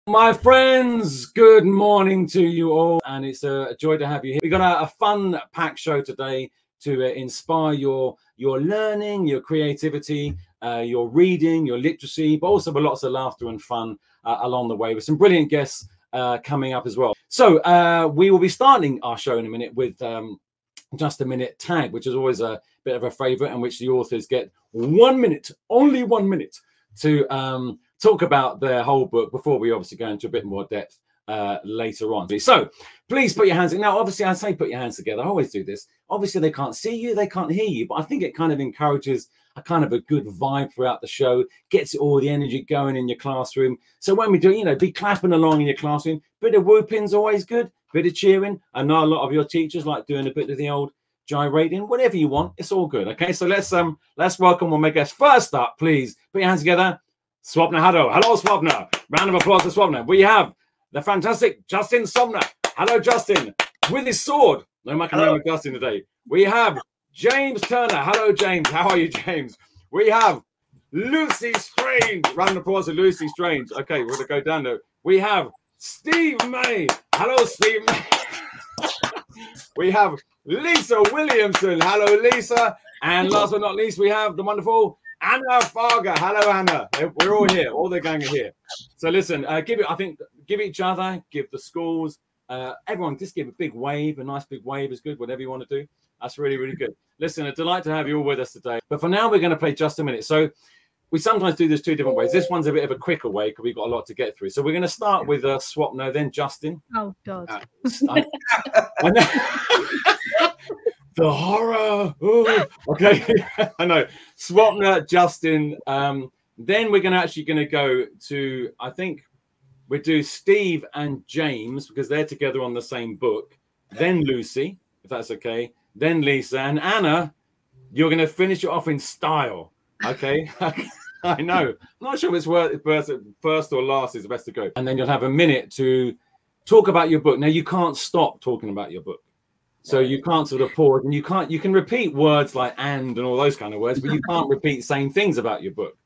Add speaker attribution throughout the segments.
Speaker 1: My friends, good morning to you all, and it's a joy to have you here. We've got a fun packed show today to inspire your learning, your creativity, your reading, your literacy, but also with lots of laughter and fun along the way, with some brilliant guests coming up as well. So we will be starting our show in a minute with just a minute tag, which is always a bit of a favorite, in which the authors get 1 minute, only 1 minute, to talk about their whole book before we obviously go into a bit more depth later on. So please put your hands in. Now, obviously, I say put your hands together. I always do this. Obviously, they can't see you, they can't hear you, but I think it kind of encourages a kind of a good vibe throughout the show, gets all the energy going in your classroom. So when we do, you know, be clapping along in your classroom. Bit of whooping's always good, bit of cheering. I know a lot of your teachers like doing a bit of the old gyrating, whatever you want, it's all good. Okay, so let's welcome one of my guests. First up, please put your hands together. Swapna Haddow. Hello, Swapna. Round of applause to Swapna. We have the fantastic Justin Somper. Hello, Justin. With his sword. No mucking around with Justin today. We have James Turner. Hello, James. How are you, James? We have Lucy Strange. Round of applause to Lucy Strange. Okay, we're going to go down there. We have Steve May. Hello, Steve May. We have Lisa Williamson. Hello, Lisa. And last but not least, we have the wonderful Anna Fargher. Hello, Anna. We're all here. All the gang are here. So listen, give each other, give the schools, everyone, just give a big wave. A nice big wave is good. Whatever you want to do, that's really, really good. Listen, a delight to have you all with us today. But for now, we're going to play just a minute. So we sometimes do this two different ways. This one's a bit of a quicker way because we've got a lot to get through. So we're going to start with Swapna, then Justin.
Speaker 2: Oh God.
Speaker 1: I know. The horror. Ooh. Okay. I know. Swapna, Justin. Then we're actually going to go to, I think we'll do Steve and James because they're together on the same book. Then Lucy, if that's okay. Then Lisa and Anna. You're going to finish it off in style. Okay. I know. I'm not sure if it's first or last is the best to go. And then you'll have a minute to talk about your book. Now, you can't stop talking about your book. So you can't sort of pause, and you can repeat words like and all those kind of words, but you can't repeat saying things about your book.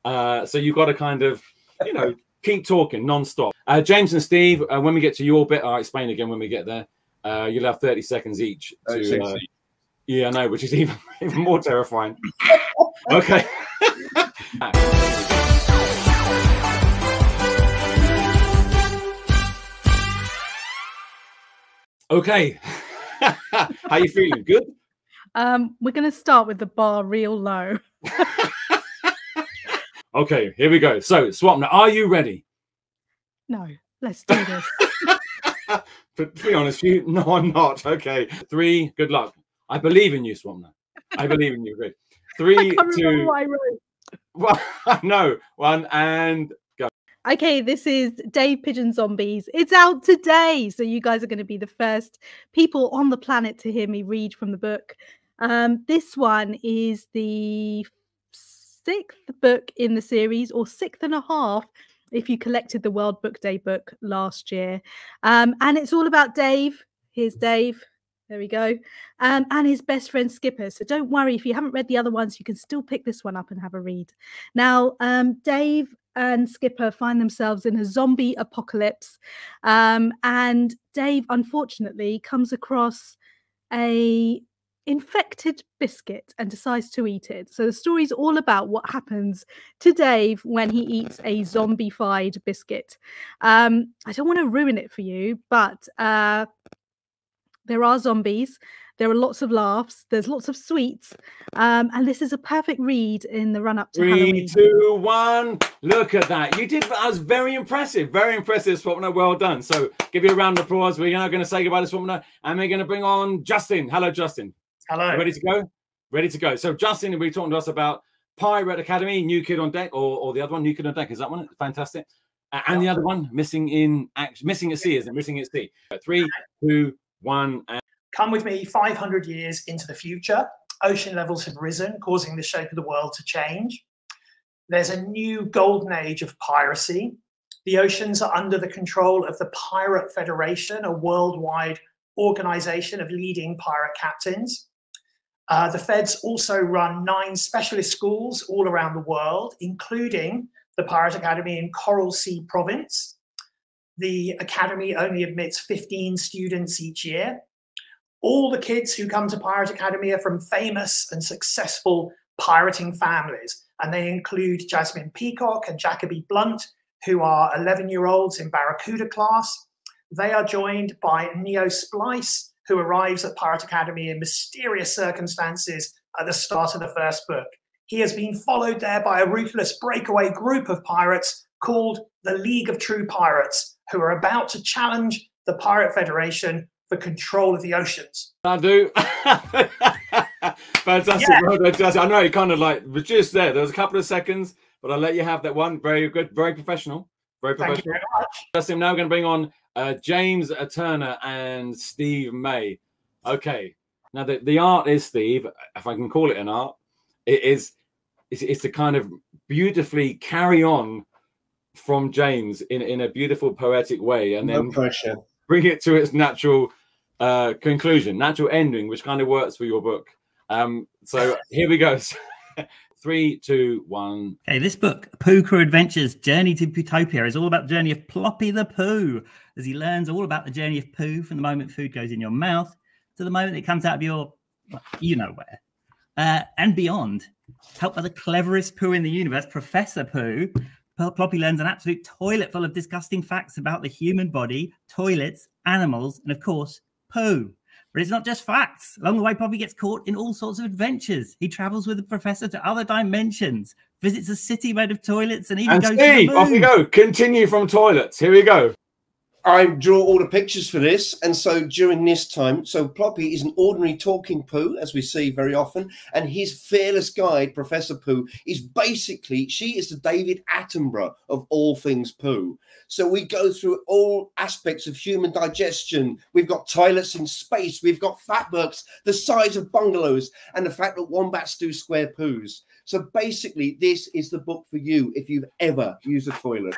Speaker 1: So you've got to kind of, you know, keep talking non-stop. James and Steve, when we get to your bit, I'll explain again when we get there. You'll have 30 seconds each. Yeah, I know, which is even more terrifying. Okay. Okay. How you feeling? Good?
Speaker 2: We're going to start with the bar real low.
Speaker 1: Okay, here we go. So, Swapna, are you ready?
Speaker 2: No, let's do this.
Speaker 1: To be honest, no, I'm not. Okay. 3, good luck. I believe in you, Swapna. I believe in you. Good. 3, 2. What I wrote. Well, no. 1 and go.
Speaker 2: Okay, this is Dave Pigeon Zombies. It's out today, so you guys are going to be the first people on the planet to hear me read from the book. This one is the 6th book in the series, or 6th and a half if you collected the World Book Day book last year. And it's all about Dave. Here's Dave. There we go. And his best friend Skipper. So don't worry, if you haven't read the other ones, you can still pick this one up and have a read. Now, Dave and Skipper find themselves in a zombie apocalypse. And Dave, unfortunately, comes across a infected biscuit and decides to eat it. So the story's all about what happens to Dave when he eats a zombified biscuit. I don't want to ruin it for you, but there are zombies. There are lots of laughs. There's lots of sweets. And this is a perfect read in the run-up to Halloween.
Speaker 1: 3, 2, 1. Look at that. You did. That was very impressive. Very impressive, Swapna. Well done. So give you a round of applause. We're now going to say goodbye to Swapna. And we're going to bring on Justin. Hello, Justin.
Speaker 3: Hello.
Speaker 1: Ready to go? Ready to go. So Justin will be talking to us about Pirate Academy, New Kid on Deck, or the other one, New Kid on Deck. Is that one? Fantastic. And the other one, Missing at Sea, isn't it? Missing at Sea. 3, 2, 1. And
Speaker 3: come with me 500 years into the future. Ocean levels have risen, causing the shape of the world to change. There's a new golden age of piracy. The oceans are under the control of the Pirate Federation, a worldwide organization of leading pirate captains. The feds also run 9 specialist schools all around the world, including the Pirate Academy in Coral Sea Province. The academy only admits 15 students each year. All the kids who come to Pirate Academy are from famous and successful pirating families, and they include Jasmine Peacock and Jacoby Blunt, who are 11-year-olds in Barracuda class. They are joined by Neo Splice, who arrives at Pirate Academy in mysterious circumstances at the start of the first book. He has been followed there by a ruthless breakaway group of pirates called the League of True Pirates, who are about to challenge the Pirate Federation for control of the oceans.
Speaker 1: I do. Fantastic.
Speaker 3: Yeah.
Speaker 1: Well done, Justin. I know it kind of like was just there. There was a couple of seconds, but I'll let you have that one. Very good. Very professional. Very professional.
Speaker 3: Thank you very much.
Speaker 1: Justin, now we're going to bring on James Turner and Steve May. Okay. Now the art is, Steve, if I can call it an art, it's to kind of beautifully carry on from James in a beautiful poetic way, and then bring it to its natural conclusion, natural ending, which kind of works for your book. So here we go. 3, 2, 1.
Speaker 4: Okay, this book, Pooh Crew Adventures Journey to Pootopia, is all about the journey of Ploppy the Pooh, as he learns all about the journey of Pooh from the moment food goes in your mouth to the moment it comes out of your, well, you know where, and beyond. Helped by the cleverest Pooh in the universe, Professor Pooh, Ploppy learns an absolute toilet full of disgusting facts about the human body, toilets, animals, and of course, Pooh. But it's not just facts. Along the way, Ploppy gets caught in all sorts of adventures. He travels with the professor to other dimensions, visits a city made of toilets, and even goes to the moon.
Speaker 1: Off we go. Continue from toilets. Here we go.
Speaker 5: I draw all the pictures for this, and so during this time, so Ploppy is an ordinary talking Pooh, as we see very often, and his fearless guide, Professor Pooh, is basically, she is the David Attenborough of all things Pooh. So we go through all aspects of human digestion. We've got toilets in space, we've got fatbergs the size of bungalows, and the fact that wombats do square poos. So basically, this is the book for you if you've ever used a toilet.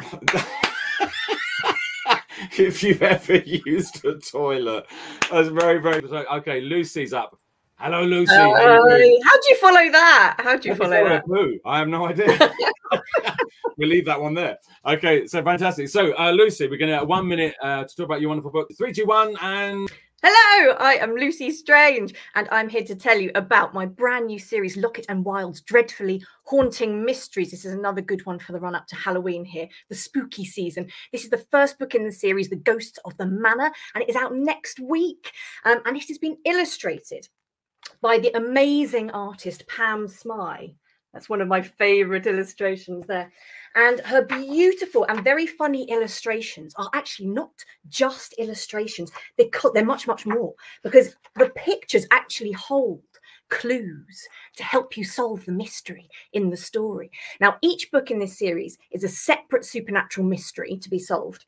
Speaker 1: If you've ever used a toilet. That's very, very... Okay, Lucy's up. Hello, Lucy.
Speaker 6: How do you follow that? How do you follow that?
Speaker 1: Pooh? I have no idea. We'll leave that one there. Okay, so fantastic. So, Lucy, we're going to have 1 minute to talk about your wonderful book. 3, 2, 1, and...
Speaker 6: Hello, I am Lucy Strange, and I'm here to tell you about my brand new series, Lockett and Wilde's Dreadfully Haunting Mysteries. This is another good one for the run-up to Halloween here, the spooky season. This is the first book in the series, The Ghosts of the Manor, and it is out next week. And it has been illustrated by the amazing artist Pam Smye. That's one of my favourite illustrations there. And her beautiful and very funny illustrations are actually not just illustrations. They're much, much more, because the pictures actually hold clues to help you solve the mystery in the story. Now, each book in this series is a separate supernatural mystery to be solved.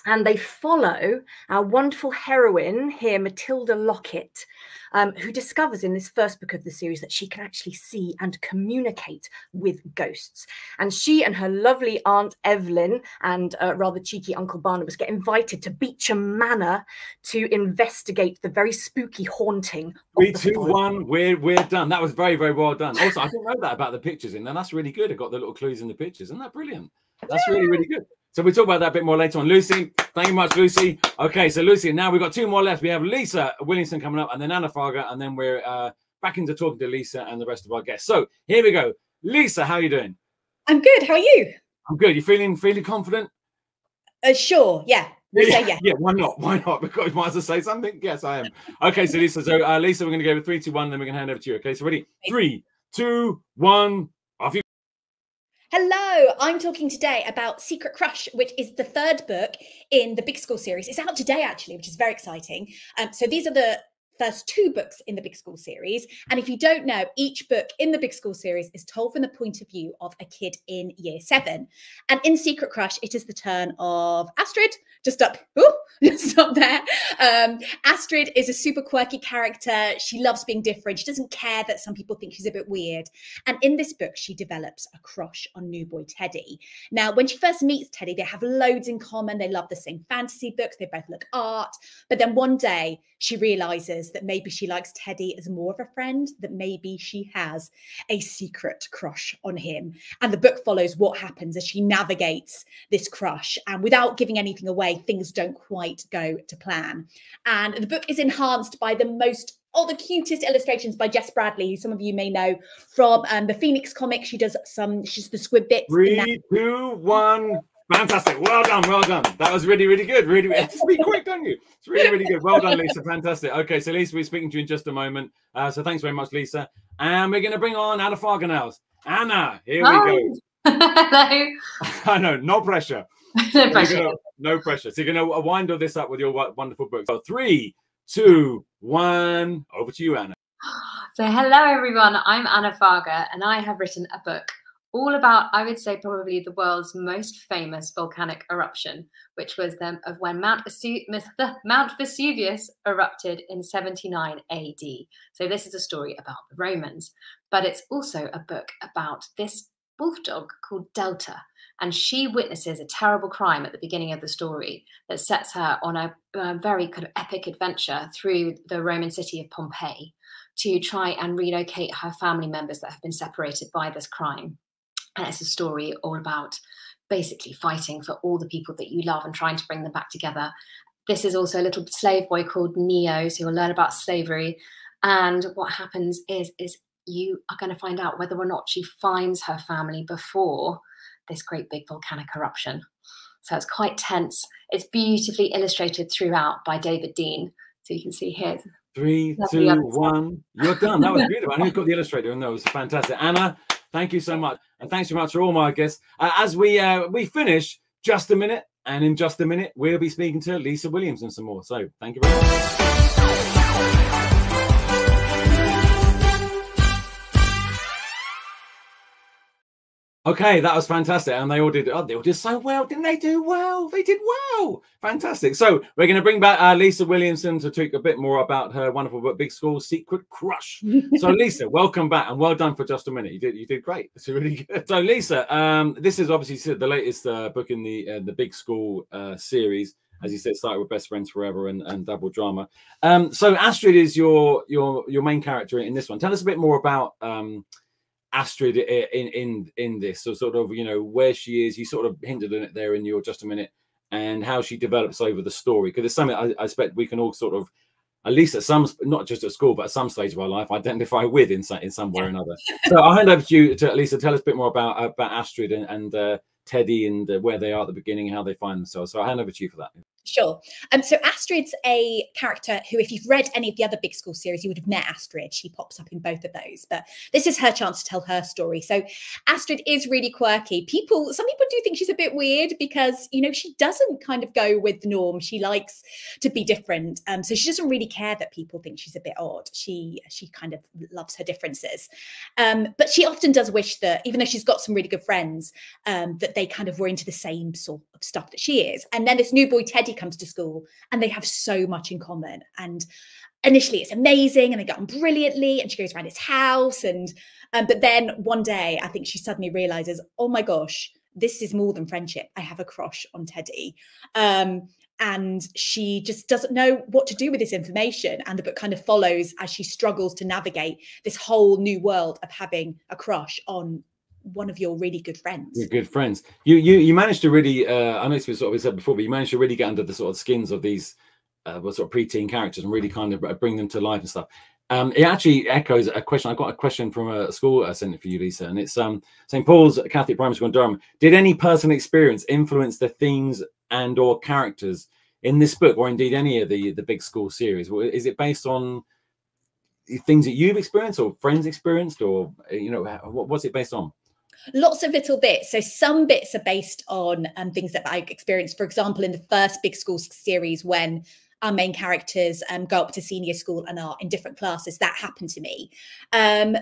Speaker 6: And they follow our wonderful heroine here, Matilda Lockett, who discovers in this first book of the series that she can actually see and communicate with ghosts. And she and her lovely Aunt Evelyn and rather cheeky Uncle Barnabas get invited to Beecham Manor to investigate the very spooky haunting.
Speaker 1: 3, 2, 1, we're done. That was very, very well done. Also, I didn't know that about the pictures in there. That's really good. I got the little clues in the pictures. Isn't that brilliant? That's really, really good. So we'll talk about that a bit more later on. Lucy, thank you much, Lucy. Okay, so Lucy, now we've got 2 more left. We have Lisa Williamson coming up, and then Anna Fargher, and then we're back into talking to Lisa and the rest of our guests. So here we go. Lisa, how are you doing?
Speaker 7: I'm good. How are you?
Speaker 1: I'm good. You feeling confident?
Speaker 7: Sure. Yeah. We'll say yeah.
Speaker 1: Yeah. Why not? Why not? Because might as well say something. Yes, I am. Okay, so Lisa, Lisa, we're going to go with 3, 2, 1, then we're going to hand over to you. Okay, so ready? 3, 2, 1. Off you.
Speaker 7: Hello, I'm talking today about Secret Crush, which is the 3rd book in the Big School series. It's out today, actually, which is very exciting. So these are the first 2 books in the Big School series. And if you don't know, each book in the Big School series is told from the point of view of a kid in year 7. And in Secret Crush, it is the turn of Astrid, just up Stop there. Astrid is a super quirky character. She loves being different. She doesn't care that some people think she's a bit weird. And in this book, she develops a crush on new boy Teddy. Now, when she first meets Teddy, they have loads in common. They love the same fantasy books. They both look art. But then one day she realizes that maybe she likes Teddy as more of a friend, that maybe she has a secret crush on him. And the book follows what happens as she navigates this crush. And without giving anything away, things don't quite go to plan. And the book is enhanced by the cutest illustrations by Jess Bradley, who some of you may know from the Phoenix comic. She's the squid bits.
Speaker 1: 3, 2, 1. Fantastic. Well done. Well done. That was really, really good. Really, just be quick, don't you? It's really, really good. Well done, Lisa. Fantastic. Okay, so Lisa, we're speaking to you in just a moment. So thanks very much, Lisa. And we're going to bring on Anna Fargher now. Anna, here we go.
Speaker 8: Hello.
Speaker 1: I know, no pressure.
Speaker 8: No pressure.
Speaker 1: No pressure. So you're going to wind all this up with your wonderful book. So 3, 2, 1. Over to you, Anna.
Speaker 8: So hello, everyone. I'm Anna Fargher, and I have written a book all about, I would say, probably the world's most famous volcanic eruption, which was of when Mount Vesuvius erupted in 79 AD. So this is a story about the Romans, but it's also a book about this wolf dog called Delta. And she witnesses a terrible crime at the beginning of the story that sets her on a very kind of epic adventure through the Roman city of Pompeii to try and relocate her family members that have been separated by this crime. And it's a story all about basically fighting for all the people that you love and trying to bring them back together. This is also a little slave boy called Neo, so you'll learn about slavery. And what happens is you are going to find out whether or not she finds her family before this great big volcanic eruption. So it's quite tense. It's beautifully illustrated throughout by David Dean. So you can see here. 3, 2,
Speaker 1: 1. You're done. That was beautiful. I know you've got the illustrator, and that was fantastic. Anna, thank you so much. And thanks so much for all my guests. As we finish, just a minute, and in just a minute, we'll be speaking to Lisa Williamson some more. So thank you very much. Okay, that was fantastic, and they all did. Oh, they all did so well, didn't they? Do well. They did well. Fantastic. So we're going to bring back Lisa Williamson to talk a bit more about her wonderful book, Big School Secret Crush. So Lisa, welcome back, and well done for just a minute. You did great. It's really good. So Lisa, this is obviously the latest book in the Big School series. As you said, started with Best Friends Forever and Double Drama. So Astrid is your main character in this one. Tell us a bit more about Astrid in this, so sort of, you know, where she is. You sort of hinted at it there in your just a minute, and how she develops over the story, because it's something I expect we can all sort of, at least at some, not just at school, but at some stage of our life, identify with in some way or another. So I'll hand over to you, to Lisa. Tell us a bit more about Astrid and Teddy, and where they are at the beginning, how they find themselves. So I'll hand over to you for that.
Speaker 7: Sure. So Astrid's a character who, if you've read any of the other Big School series, you would have met Astrid. She pops up in both of those, but this is her chance to tell her story. So Astrid is really quirky. Some people do think she's a bit weird because, you know, she doesn't kind of go with the norm. She likes to be different. So she doesn't really care that people think she's a bit odd. She kind of loves her differences. But she often does wish that, even though she's got some really good friends, that they kind of were into the same sort of stuff that she is. And then this new boy Teddy comes to school, and they have so much in common. And initially it's amazing, and they get on brilliantly, and she goes around his house, and but then one day I think she suddenly realizes, oh my gosh, this is more than friendship. I have a crush on Teddy. And she just doesn't know what to do with this information. And the book kind of follows as she struggles to navigate this whole new world of having a crush on one of your really good friends.
Speaker 1: Your good friends. You managed to really, I know it's been sort of said before, but you managed to really get under the sort of skins of these sort of preteen characters and really kind of bring them to life and stuff. It actually echoes a question. I got a question from a school I sent it for you, Lisa, and it's St. Paul's Catholic Primary School in Durham. Did any personal experience influence the themes and or characters in this book, or indeed any of the Big School series? Is it based on things that you've experienced or friends experienced, or, you know, what's it based on?
Speaker 7: Lots of little bits. So some bits are based on things that I experienced. For example, in the first Big School series, when our main characters go up to senior school and are in different classes, that happened to me.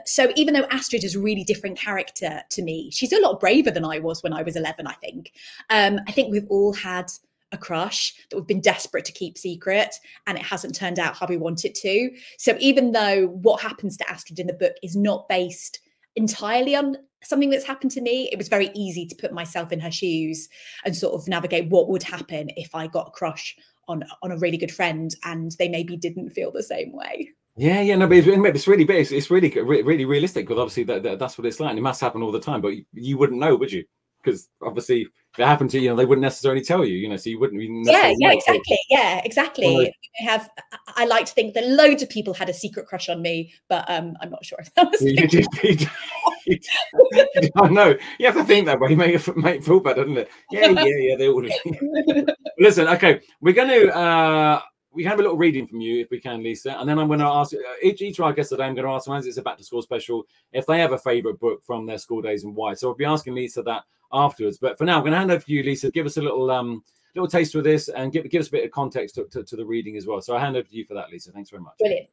Speaker 7: So even though Astrid is a really different character to me, she's a lot braver than I was when I was 11, I think. I think we've all had a crush that we've been desperate to keep secret, and it hasn't turned out how we want it to. So even though what happens to Astrid in the book is not based entirely on something that's happened to me, it was very easy to put myself in her shoes and sort of navigate what would happen if I got a crush on a really good friend and they maybe didn't feel the same way.
Speaker 1: Yeah, no, but it's really big. It's really realistic, because obviously that's what it's like. And it must happen all the time, but you wouldn't know, would you? Because obviously, if it happened to you, they wouldn't necessarily tell you, so you wouldn't.
Speaker 7: Yeah, exactly. I like to think that loads of people had a secret crush on me, but I'm not sure if that was.
Speaker 1: I know. You have to think that way. Make it feel better, doesn't it? Yeah. They all. Listen, okay, we're going to. We can have a little reading from you if we can, Lisa, and then I'm going to ask each of our guests today. I'm going to ask them, as it's a back to school special, if they have a favourite book from their school days and why. So I'll be asking Lisa that afterwards. But for now, I'm going to hand over to you, Lisa. Give us a little taste of this and give us a bit of context to the reading as well. So I'll hand over to you for that, Lisa. Thanks very much.
Speaker 7: Brilliant.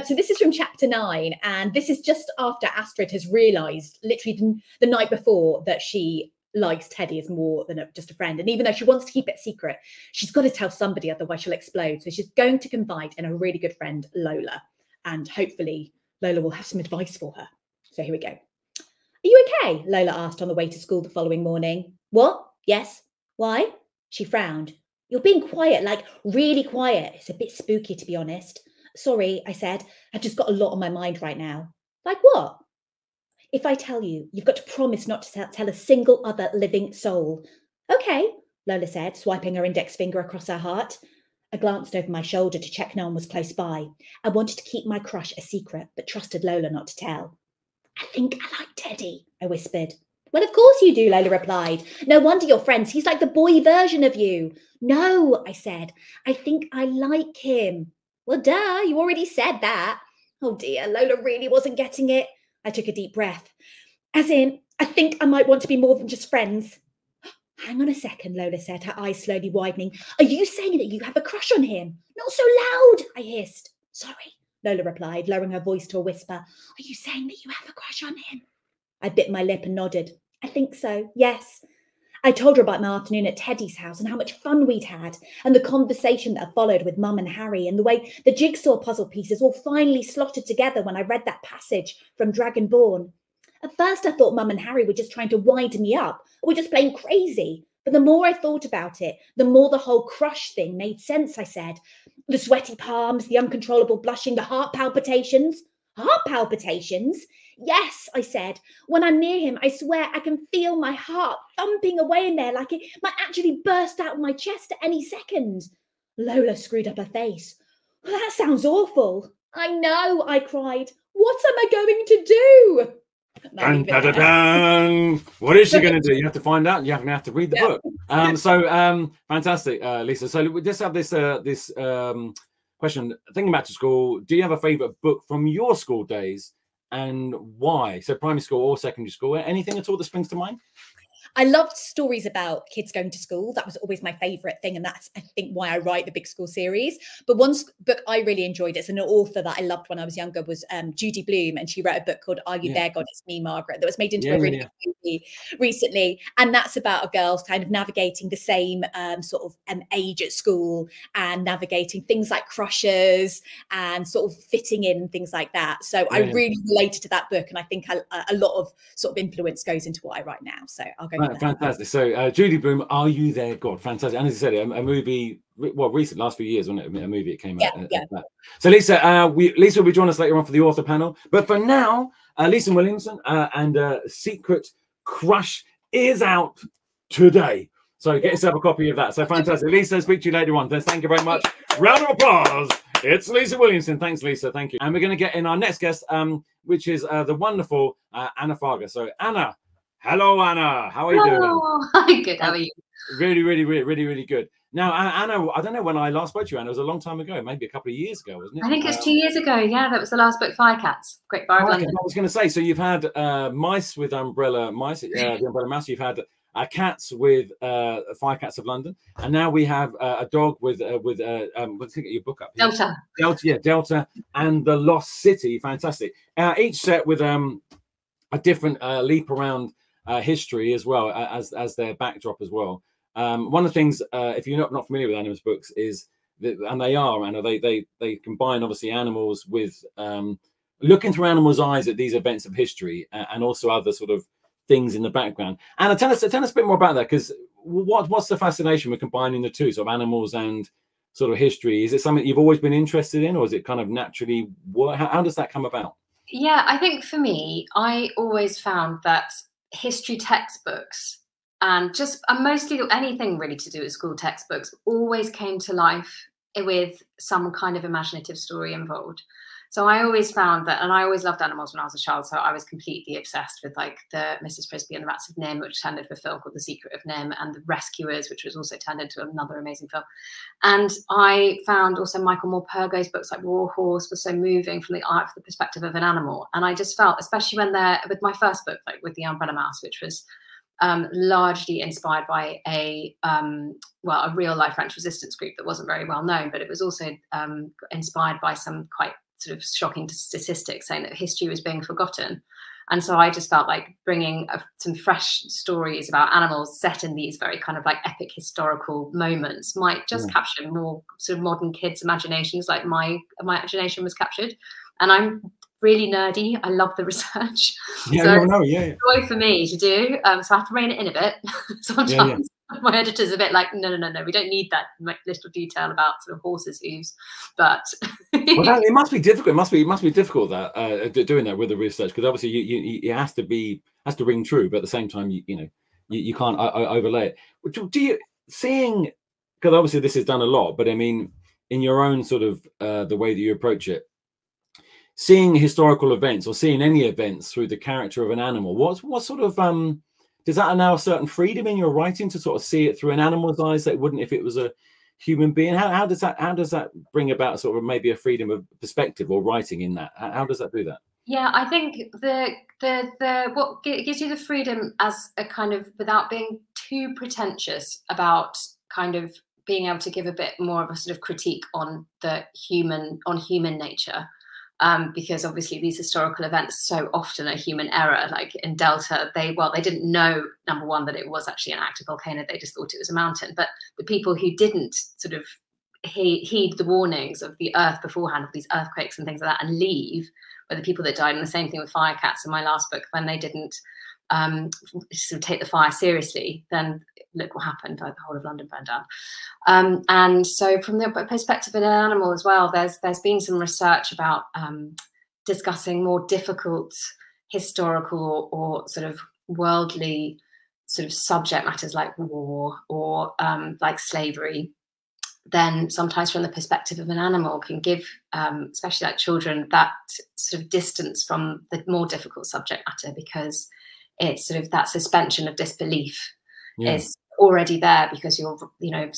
Speaker 7: So this is from chapter 9, and this is just after Astrid has realised, literally the night before, that she likes Teddy as more than just a friend. And even though she wants to keep it secret, she's got to tell somebody, otherwise she'll explode. So she's going to confide in a really good friend, Lola. And hopefully Lola will have some advice for her. So here we go. Are you okay? Lola asked on the way to school the following morning. What? Yes. Why? She frowned. You're being quiet, like really quiet. It's a bit spooky, to be honest. Sorry, I said. I've just got a lot on my mind right now. Like what? If I tell you, you've got to promise not to tell a single other living soul. Okay, Lola said, swiping her index finger across her heart. I glanced over my shoulder to check no one was close by. I wanted to keep my crush a secret, but trusted Lola not to tell. I think I like Teddy, I whispered. Well, of course you do, Lola replied. No wonder you're friends. He's like the boy version of you. No, I said. I think I like him. Well, duh, you already said that. Oh dear, Lola really wasn't getting it. I took a deep breath. As in, I think I might want to be more than just friends. Hang on a second, Lola said, her eyes slowly widening. Are you saying that you have a crush on him? Not so loud, I hissed. Sorry, Lola replied, lowering her voice to a whisper. Are you saying that you have a crush on him? I bit my lip and nodded. I think so, yes. I told her about my afternoon at Teddy's house and how much fun we'd had, and the conversation that followed with Mum and Harry, and the way the jigsaw puzzle pieces all finally slotted together when I read that passage from Dragonborn. At first I thought Mum and Harry were just trying to wind me up, or were just playing crazy. But the more I thought about it, the more the whole crush thing made sense, I said. The sweaty palms, the uncontrollable blushing, the heart palpitations. Heart palpitations? Yes, I said. When I'm near him, I swear I can feel my heart thumping away in there like it might actually burst out of my chest at any second. Lola screwed up her face. Well, that sounds awful. I know, I cried. What am I going to do?
Speaker 1: Dun, dun, dun, dun. What is she going to do? You have to find out. You're going to have to read the book. Fantastic, Lisa. So we just have this question. Thinking back to school, do you have a favourite book from your school days, and why? So primary school or secondary school, anything at all that springs to mind?
Speaker 7: I loved stories about kids going to school. That was always my favourite thing. And that's, I think, why I write the Big School series. But one book I really enjoyed, it's an author that I loved when I was younger, was Judy Blume. And she wrote a book called Are You There, God? It's Me, Margaret, that was made into a really good movie recently. And that's about a girl kind of navigating the same sort of age at school, and navigating things like crushes and sort of fitting in and things like that. So I really related to that book. And I think a lot of sort of influence goes into what I write now. So I'll go.
Speaker 1: Fantastic. So Judy Blume, Are You There, God? Fantastic. And as I said, a movie, well, recent, last few years, wasn't it? A movie that came out. So Lisa, Lisa will be joining us later on for the author panel. But for now, Lisa Williamson and Secret Crush is out today. So get yourself a copy of that. So fantastic. Lisa, speak to you later on. Thank you very much. Round of applause. It's Lisa Williamson. Thanks, Lisa. Thank you. And we're going to get in our next guest, which is the wonderful Anna Fargher. So Anna. Hello, Anna. How are you doing?
Speaker 8: Hi, good. How are you?
Speaker 1: Really good. Now, Anna, I don't know when I last spoke to you, Anna. It was a long time ago, maybe a couple of years ago, wasn't it?
Speaker 8: I think it was 2 years ago. Yeah, that was the last book, Firecats, Great Bar of London.
Speaker 1: I was going to say, so you've had mice with umbrella mice, the umbrella mouse. You've had cats with Firecats of London, and now we have a dog with let's get your book up here. Delta, and the Lost City. Fantastic. Each set with a different leap around history as well as their backdrop as well. One of the things, if you're not familiar with Animals books, is that, and they combine obviously animals with looking through animals' eyes at these events of history, and also other sort of things in the background. Anna, tell us a bit more about that, because what's the fascination with combining the two, sort of animals and sort of history? Is it something you've always been interested in, or is it kind of naturally? How does that come about?
Speaker 8: Yeah, I think for me, I always found that history textbooks and mostly anything really to do with school textbooks always came to life with some kind of imaginative story involved. So I always found that, and I always loved animals when I was a child, so I was completely obsessed with like the Mrs. Frisbee and the Rats of Nim, which turned into a film called The Secret of Nim, and The Rescuers, which was also turned into another amazing film. And I found also Michael Morpurgo's books like War Horse were so moving from the perspective of an animal. And I just felt, especially when with my first book, like with The Umbrella Mouse, which was largely inspired by a real life French resistance group that wasn't very well known, but it was also inspired by some quite sort of shocking statistics saying that history was being forgotten. And so I just felt like bringing some fresh stories about animals set in these very kind of like epic historical moments might just capture more sort of modern kids' imaginations, like my imagination was captured. And I'm really nerdy. I love the research. Joy for me to do. So I have to rein it in a bit. Sometimes my editor's a bit like, no, we don't need that little detail about sort of horses' hooves. But
Speaker 1: well, it must be difficult. It must be difficult that doing that with the research, because obviously it has to ring true, but at the same time you can't overlay it. Do you seeing, because obviously this is done a lot, but I mean in your own sort of the way that you approach it, seeing historical events or seeing any events through the character of an animal, what sort of does that allow a certain freedom in your writing to sort of see it through an animal's eyes that it wouldn't if it was a human being? How does that bring about sort of maybe a freedom of perspective or writing in that? How does that do that?
Speaker 8: Yeah, I think what gives you the freedom as a kind of, without being too pretentious about kind of being able to give a bit more of a sort of critique on human nature. Because obviously these historical events so often are human error. Like in Delta, they didn't know, number one, that it was actually an active volcano. They just thought it was a mountain. But the people who didn't sort of heed the warnings of the earth beforehand, of these earthquakes and things like that, and leave, were the people that died. And the same thing with fire cats in my last book, when they didn't sort of take the fire seriously, then look what happened, like the whole of London burned down. And so from the perspective of an animal as well, there's been some research about discussing more difficult historical or sort of worldly sort of subject matters like war or like slavery, then sometimes from the perspective of an animal can give, especially like children, that sort of distance from the more difficult subject matter, because it's sort of that suspension of disbelief is already there, because you're,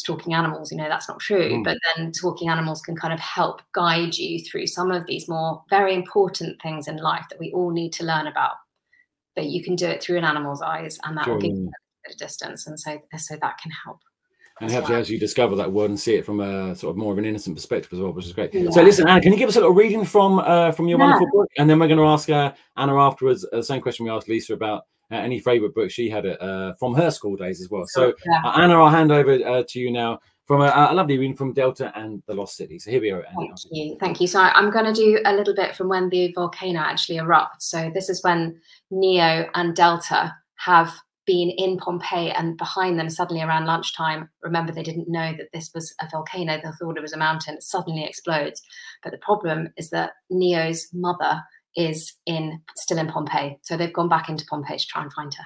Speaker 8: talking animals, that's not true. But then talking animals can kind of help guide you through some of these more very important things in life that we all need to learn about. But you can do it through an animal's eyes, and that will give you a bit of distance. And so that can help.
Speaker 1: And helps as you discover that word and see it from a sort of more of an innocent perspective as well, which is great. So listen, Anna, can you give us a little reading from your wonderful book? And then we're going to ask Anna afterwards the same question we asked Lisa about any favourite book she had from her school days as well. So Anna, I'll hand over to you now from a lovely reading from Delta and the Lost City. So here we are.
Speaker 8: Thank you. So I'm going to do a little bit from when the volcano actually erupted. So this is when Neo and Delta have been in Pompeii, and behind them suddenly around lunchtime, remember they didn't know that this was a volcano, they thought it was a mountain, it suddenly explodes. But the problem is that Neo's mother is still in Pompeii, so they've gone back into Pompeii to try and find her.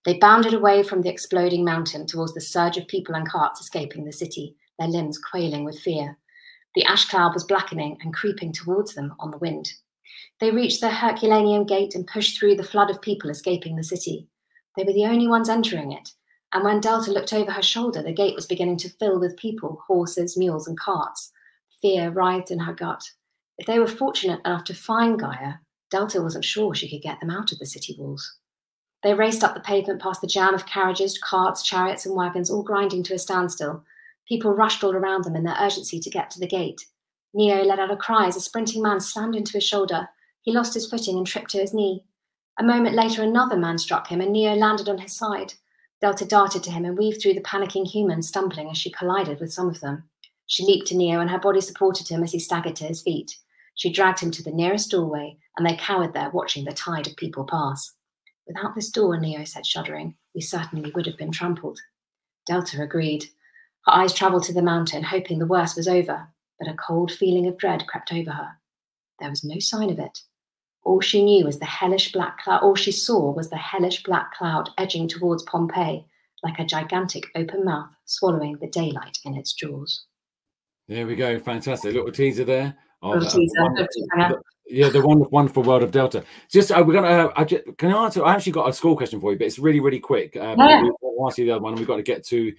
Speaker 8: They bounded away from the exploding mountain towards the surge of people and carts escaping the city, their limbs quailing with fear. The ash cloud was blackening and creeping towards them on the wind. They reached the Herculaneum gate and pushed through the flood of people escaping the city. They were the only ones entering it, and when Delta looked over her shoulder, the gate was beginning to fill with people, horses, mules, and carts. Fear writhed in her gut. If they were fortunate enough to find Gaia, Delta wasn't sure she could get them out of the city walls. They raced up the pavement past the jam of carriages, carts, chariots, and wagons, all grinding to a standstill. People rushed all around them in their urgency to get to the gate. Neo let out a cry as a sprinting man slammed into his shoulder. He lost his footing and tripped to his knee. A moment later, another man struck him, and Neo landed on his side. Delta darted to him and weaved through the panicking humans, stumbling as she collided with some of them. She leaped to Neo and her body supported him as he staggered to his feet. She dragged him to the nearest doorway and they cowered there watching the tide of people pass. Without this door, Neo said, shuddering, we certainly would have been trampled. Delta agreed. Her eyes travelled to the mountain, hoping the worst was over, but a cold feeling of dread crept over her. There was no sign of it. All she knew was the hellish black cloud. All she saw was the hellish black cloud edging towards Pompeii, like a gigantic open mouth swallowing the daylight in its jaws.
Speaker 1: There we go. Fantastic. A little teaser there.
Speaker 8: Yeah,
Speaker 1: the wonderful world of Delta. Just we're gonna. Can I answer? I actually got a school question for you, but it's really, really quick. I'll ask you the other one. We've got to get to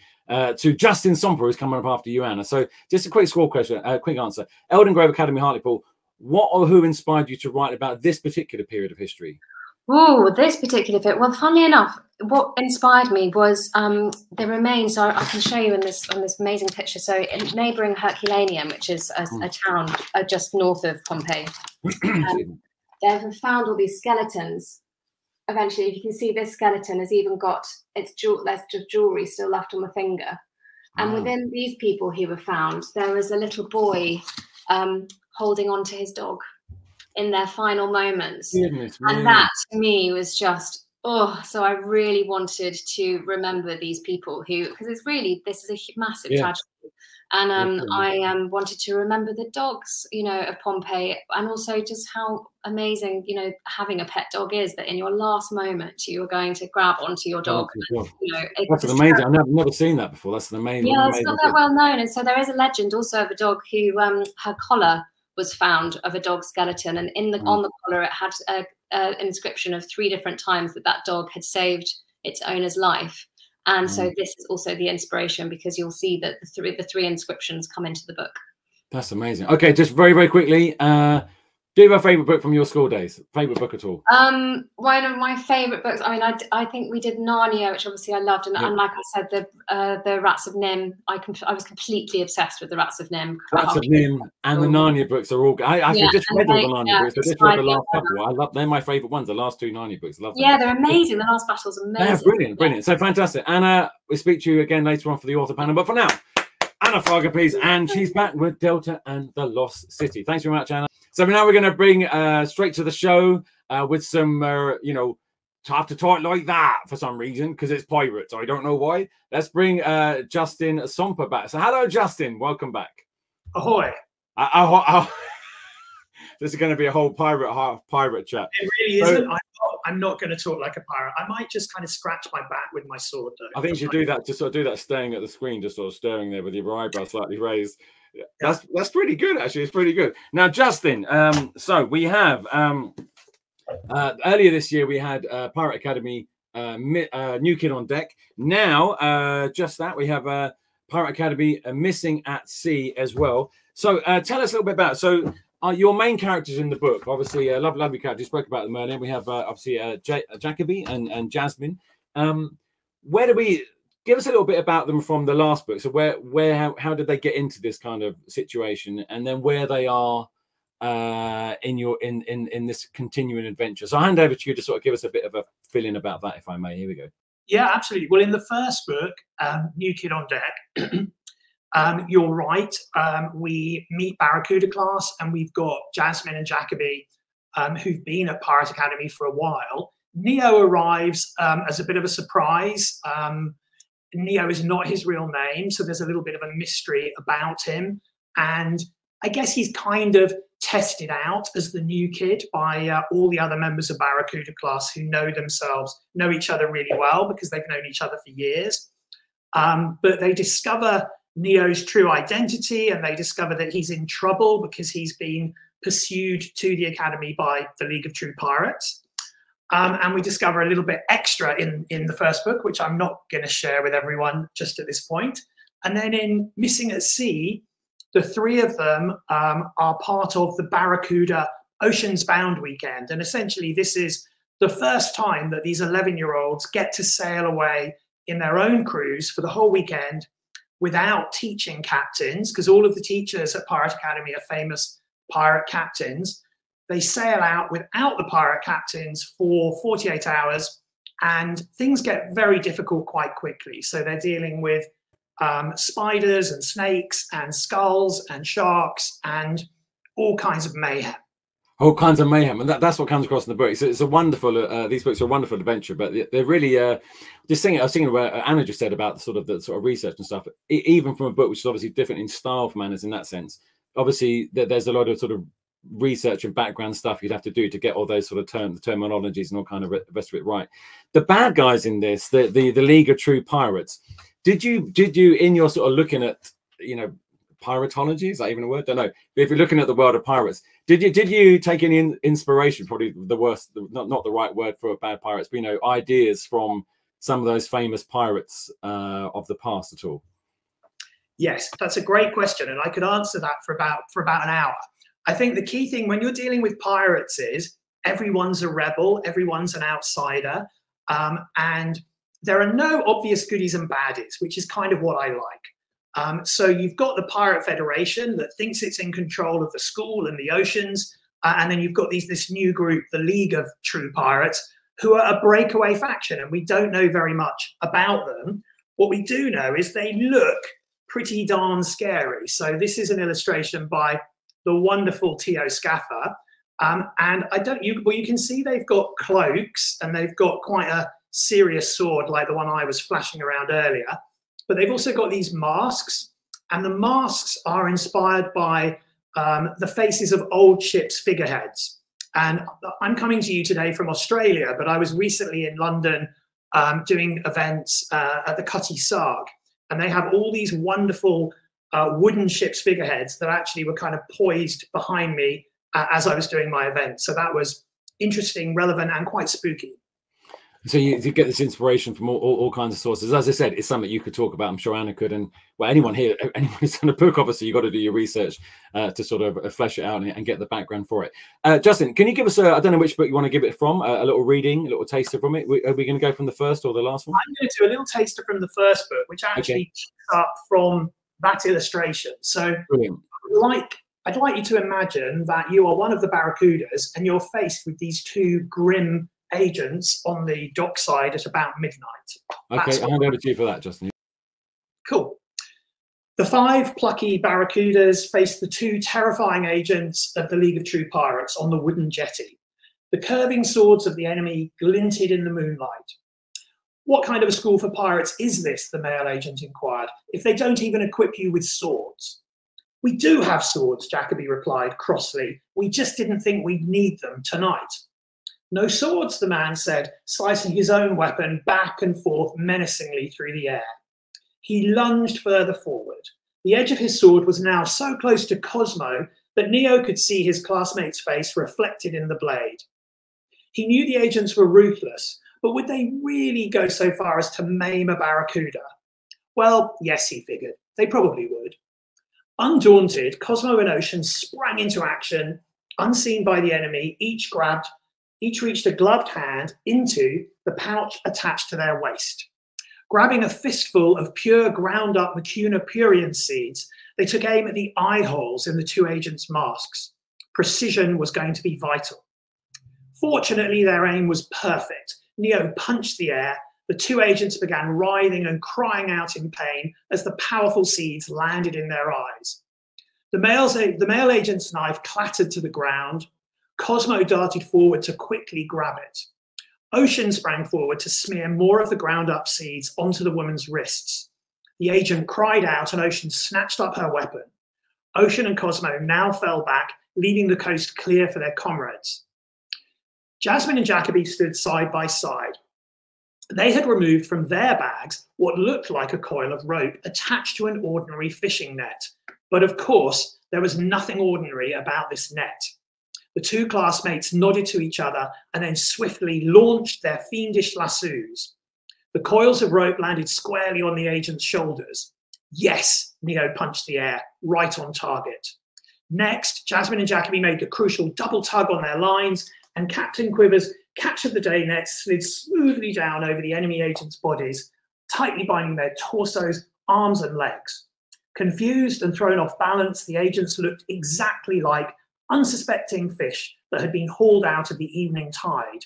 Speaker 1: Justin Somper, who's coming up after you, Anna. So just a quick school question, quick answer. Eldon Grove Academy, Hartlepool. What or who inspired you to write about this particular period of history?
Speaker 8: Oh, this particular bit. Well, funnily enough, what inspired me was the remains. So I can show you on this amazing picture. So in neighbouring Herculaneum, which is a town just north of Pompeii, they've found all these skeletons. Eventually, you can see this skeleton has even got its jewellery still left on the finger. And within these people who were found, there was a little boy holding on to his dog in their final moments. And that to me was just, so I really wanted to remember these people who, because it's really, this is a massive tragedy. And I wanted to remember the dogs, you know, of Pompeii, and also just how amazing, you know, having a pet dog is, that in your last moment you are going to grab onto your dog. And, you know,
Speaker 1: that's amazing. I've never seen that before. That's an amazing.
Speaker 8: Yeah, it's not that well known. And so there is a legend also of a dog who her collar was found of a dog skeleton, and on the collar it had an inscription of 3 different times that dog had saved its owner's life. And so this is also the inspiration, because you'll see that the three inscriptions come into the book.
Speaker 1: That's amazing. Okay, just very, very quickly, do you have a favourite book from your school days? Favourite book at all?
Speaker 8: One of my favourite books. I mean, I think we did Narnia, which obviously I loved, and like I said, the Rats of Nim. I was completely obsessed with the Rats of Nim.
Speaker 1: Rats of Nim and the Narnia books are all. I just read all the Narnia books. I just read the last couple. I love. They're my favourite ones. The last 2 Narnia books. I love them.
Speaker 8: Yeah, they're amazing. The last battle's amazing.
Speaker 1: They're brilliant, brilliant. So fantastic. Anna, we'll speak to you again later on for the author panel. But for now, Anna Fargher, please, and she's back with Delta and the Lost City. Thanks very much, Anna. So now we're going to bring straight to the show with some, you know, have to talk like that for some reason, because it's pirates. I don't know why. Let's bring Justin Somper back. So hello, Justin. Welcome back.
Speaker 3: Ahoy.
Speaker 1: This is going to be a whole pirate chat.
Speaker 3: It really isn't. I'm not going to talk like a pirate. I might just kind of scratch my back with my sword, though.
Speaker 1: I think you should do that. Just sort of do that, staring at the screen, just sort of staring there with your eyebrows slightly raised. Yeah. That's pretty good, actually. It's pretty good. Now, Justin, so we have earlier this year we had Pirate Academy New Kid on Deck. Now, just that, we have Pirate Academy Missing at Sea as well. So tell us a little bit about your main characters in the book. Obviously, lovely characters. You spoke about them earlier. We have obviously Jacoby and Jasmine. Where do we give us a little bit about them from the last book? So how did they get into this kind of situation, and then where they are in this continuing adventure? So I'll hand over to you to sort of give us a bit of a feeling about that, if I may. Here we go.
Speaker 3: Yeah, absolutely. Well, in the first book, New Kid on Deck, you're right. We meet Barracuda class, and we've got Jasmine and Jacoby, who've been at Pirate Academy for a while. Neo arrives as a bit of a surprise. Neo is not his real name, so there's a little bit of a mystery about him. And I guess he's kind of tested out as the new kid by all the other members of Barracuda class, who know each other really well because they've known each other for years. But they discover Neo's true identity, and they discover that he's in trouble because he's been pursued to the Academy by the League of True Pirates. And we discover a little bit extra in the first book, which I'm not going to share with everyone just at this point. And then in Missing at Sea, the 3 of them are part of the Barracuda Oceans Bound weekend. And essentially, this is the first time that these 11-year-olds get to sail away in their own cruise for the whole weekend without teaching captains, because all of the teachers at Pirate Academy are famous pirate captains. They sail out without the pirate captains for 48 hours And things get very difficult quite quickly. So they're dealing with spiders and snakes and skulls and sharks and all kinds of mayhem.
Speaker 1: All kinds of mayhem, and that's what comes across in the book. It's a wonderful. These books are a wonderful adventure, but they're really just thinking. I was thinking about Anna just said about the sort of research and stuff. Even from a book which is obviously different in style from Anna's in that sense. Obviously, there's a lot of sort of research and background stuff you'd have to do to get all those sort of terminologies and all kind of rest of it right. The bad guys in this, the League of True Pirates. Did you in your sort of looking at, you know, piratology, is that even a word? Don't know. But if you're looking at the world of pirates, did you take any inspiration? Probably the worst, not the right word for bad pirates, but you know, ideas from some of those famous pirates of the past at all?
Speaker 3: Yes, that's a great question, and I could answer that for about an hour. I think the key thing when you're dealing with pirates is everyone's a rebel, everyone's an outsider, and there are no obvious goodies and baddies, which is kind of what I like. So you've got the Pirate Federation that thinks it's in control of the school and the oceans, and then you've got this new group, the League of True Pirates, who are a breakaway faction, and we don't know very much about them. What we do know is they look pretty darn scary. So this is an illustration by the wonderful T.O. Scaffer, and you can see they've got cloaks and they've got quite a serious sword like the one I was flashing around earlier. But they've also got these masks, and the masks are inspired by the faces of old ships' figureheads. And I'm coming to you today from Australia, but I was recently in London doing events at the Cutty Sark, and they have all these wonderful wooden ships' figureheads that actually were kind of poised behind me as I was doing my event. So that was interesting, relevant, and quite spooky.
Speaker 1: So you get this inspiration from all kinds of sources. As I said, it's something you could talk about. I'm sure Anna could, and well, anyone here, anyone who's done a book, obviously, you've got to do your research to sort of flesh it out and get the background for it. Justin, can you give us I don't know which book you want to give it from, a little reading, a little taster from it? Are we going to go from the first or the last one?
Speaker 3: I'm going to do a little taster from the first book, which actually picks up from that illustration. So
Speaker 1: brilliant.
Speaker 3: I'd like you to imagine that you are one of the barracudas and you're faced with these two grim agents on the dockside at about midnight.
Speaker 1: Okay, I'll hand over to you for that, Justin.
Speaker 3: Cool. The 5 plucky barracudas faced the 2 terrifying agents of the League of True Pirates on the wooden jetty. The curving swords of the enemy glinted in the moonlight. What kind of a school for pirates is this, the male agent inquired, if they don't even equip you with swords? We do have swords, Jacoby replied crossly. We just didn't think we'd need them tonight. No swords, the man said, slicing his own weapon back and forth menacingly through the air. He lunged further forward. The edge of his sword was now so close to Cosmo that Neo could see his classmate's face reflected in the blade. He knew the agents were ruthless, but would they really go so far as to maim a barracuda? Well, yes, he figured. They probably would. Undaunted, Cosmo and Ocean sprang into action, unseen by the enemy. Each reached a gloved hand into the pouch attached to their waist. Grabbing a fistful of pure ground-up Mucuna Purian seeds, they took aim at the eye holes in the 2 agents' masks. Precision was going to be vital. Fortunately, their aim was perfect. Neo punched the air. The 2 agents began writhing and crying out in pain as the powerful seeds landed in their eyes. The male agent's knife clattered to the ground. Cosmo darted forward to quickly grab it. Ocean sprang forward to smear more of the ground-up seeds onto the woman's wrists. The agent cried out and Ocean snatched up her weapon. Ocean and Cosmo now fell back, leaving the coast clear for their comrades. Jasmine and Jacoby stood side by side. They had removed from their bags what looked like a coil of rope attached to an ordinary fishing net. But of course, there was nothing ordinary about this net. The 2 classmates nodded to each other and then swiftly launched their fiendish lassos. The coils of rope landed squarely on the agent's shoulders. Yes, Neo punched the air, right on target. Next, Jasmine and Jacoby made the crucial double tug on their lines, and Captain Quiver's catch of the day net slid smoothly down over the enemy agents' bodies, tightly binding their torsos, arms, and legs. Confused and thrown off balance, the agents looked exactly like unsuspecting fish that had been hauled out of the evening tide.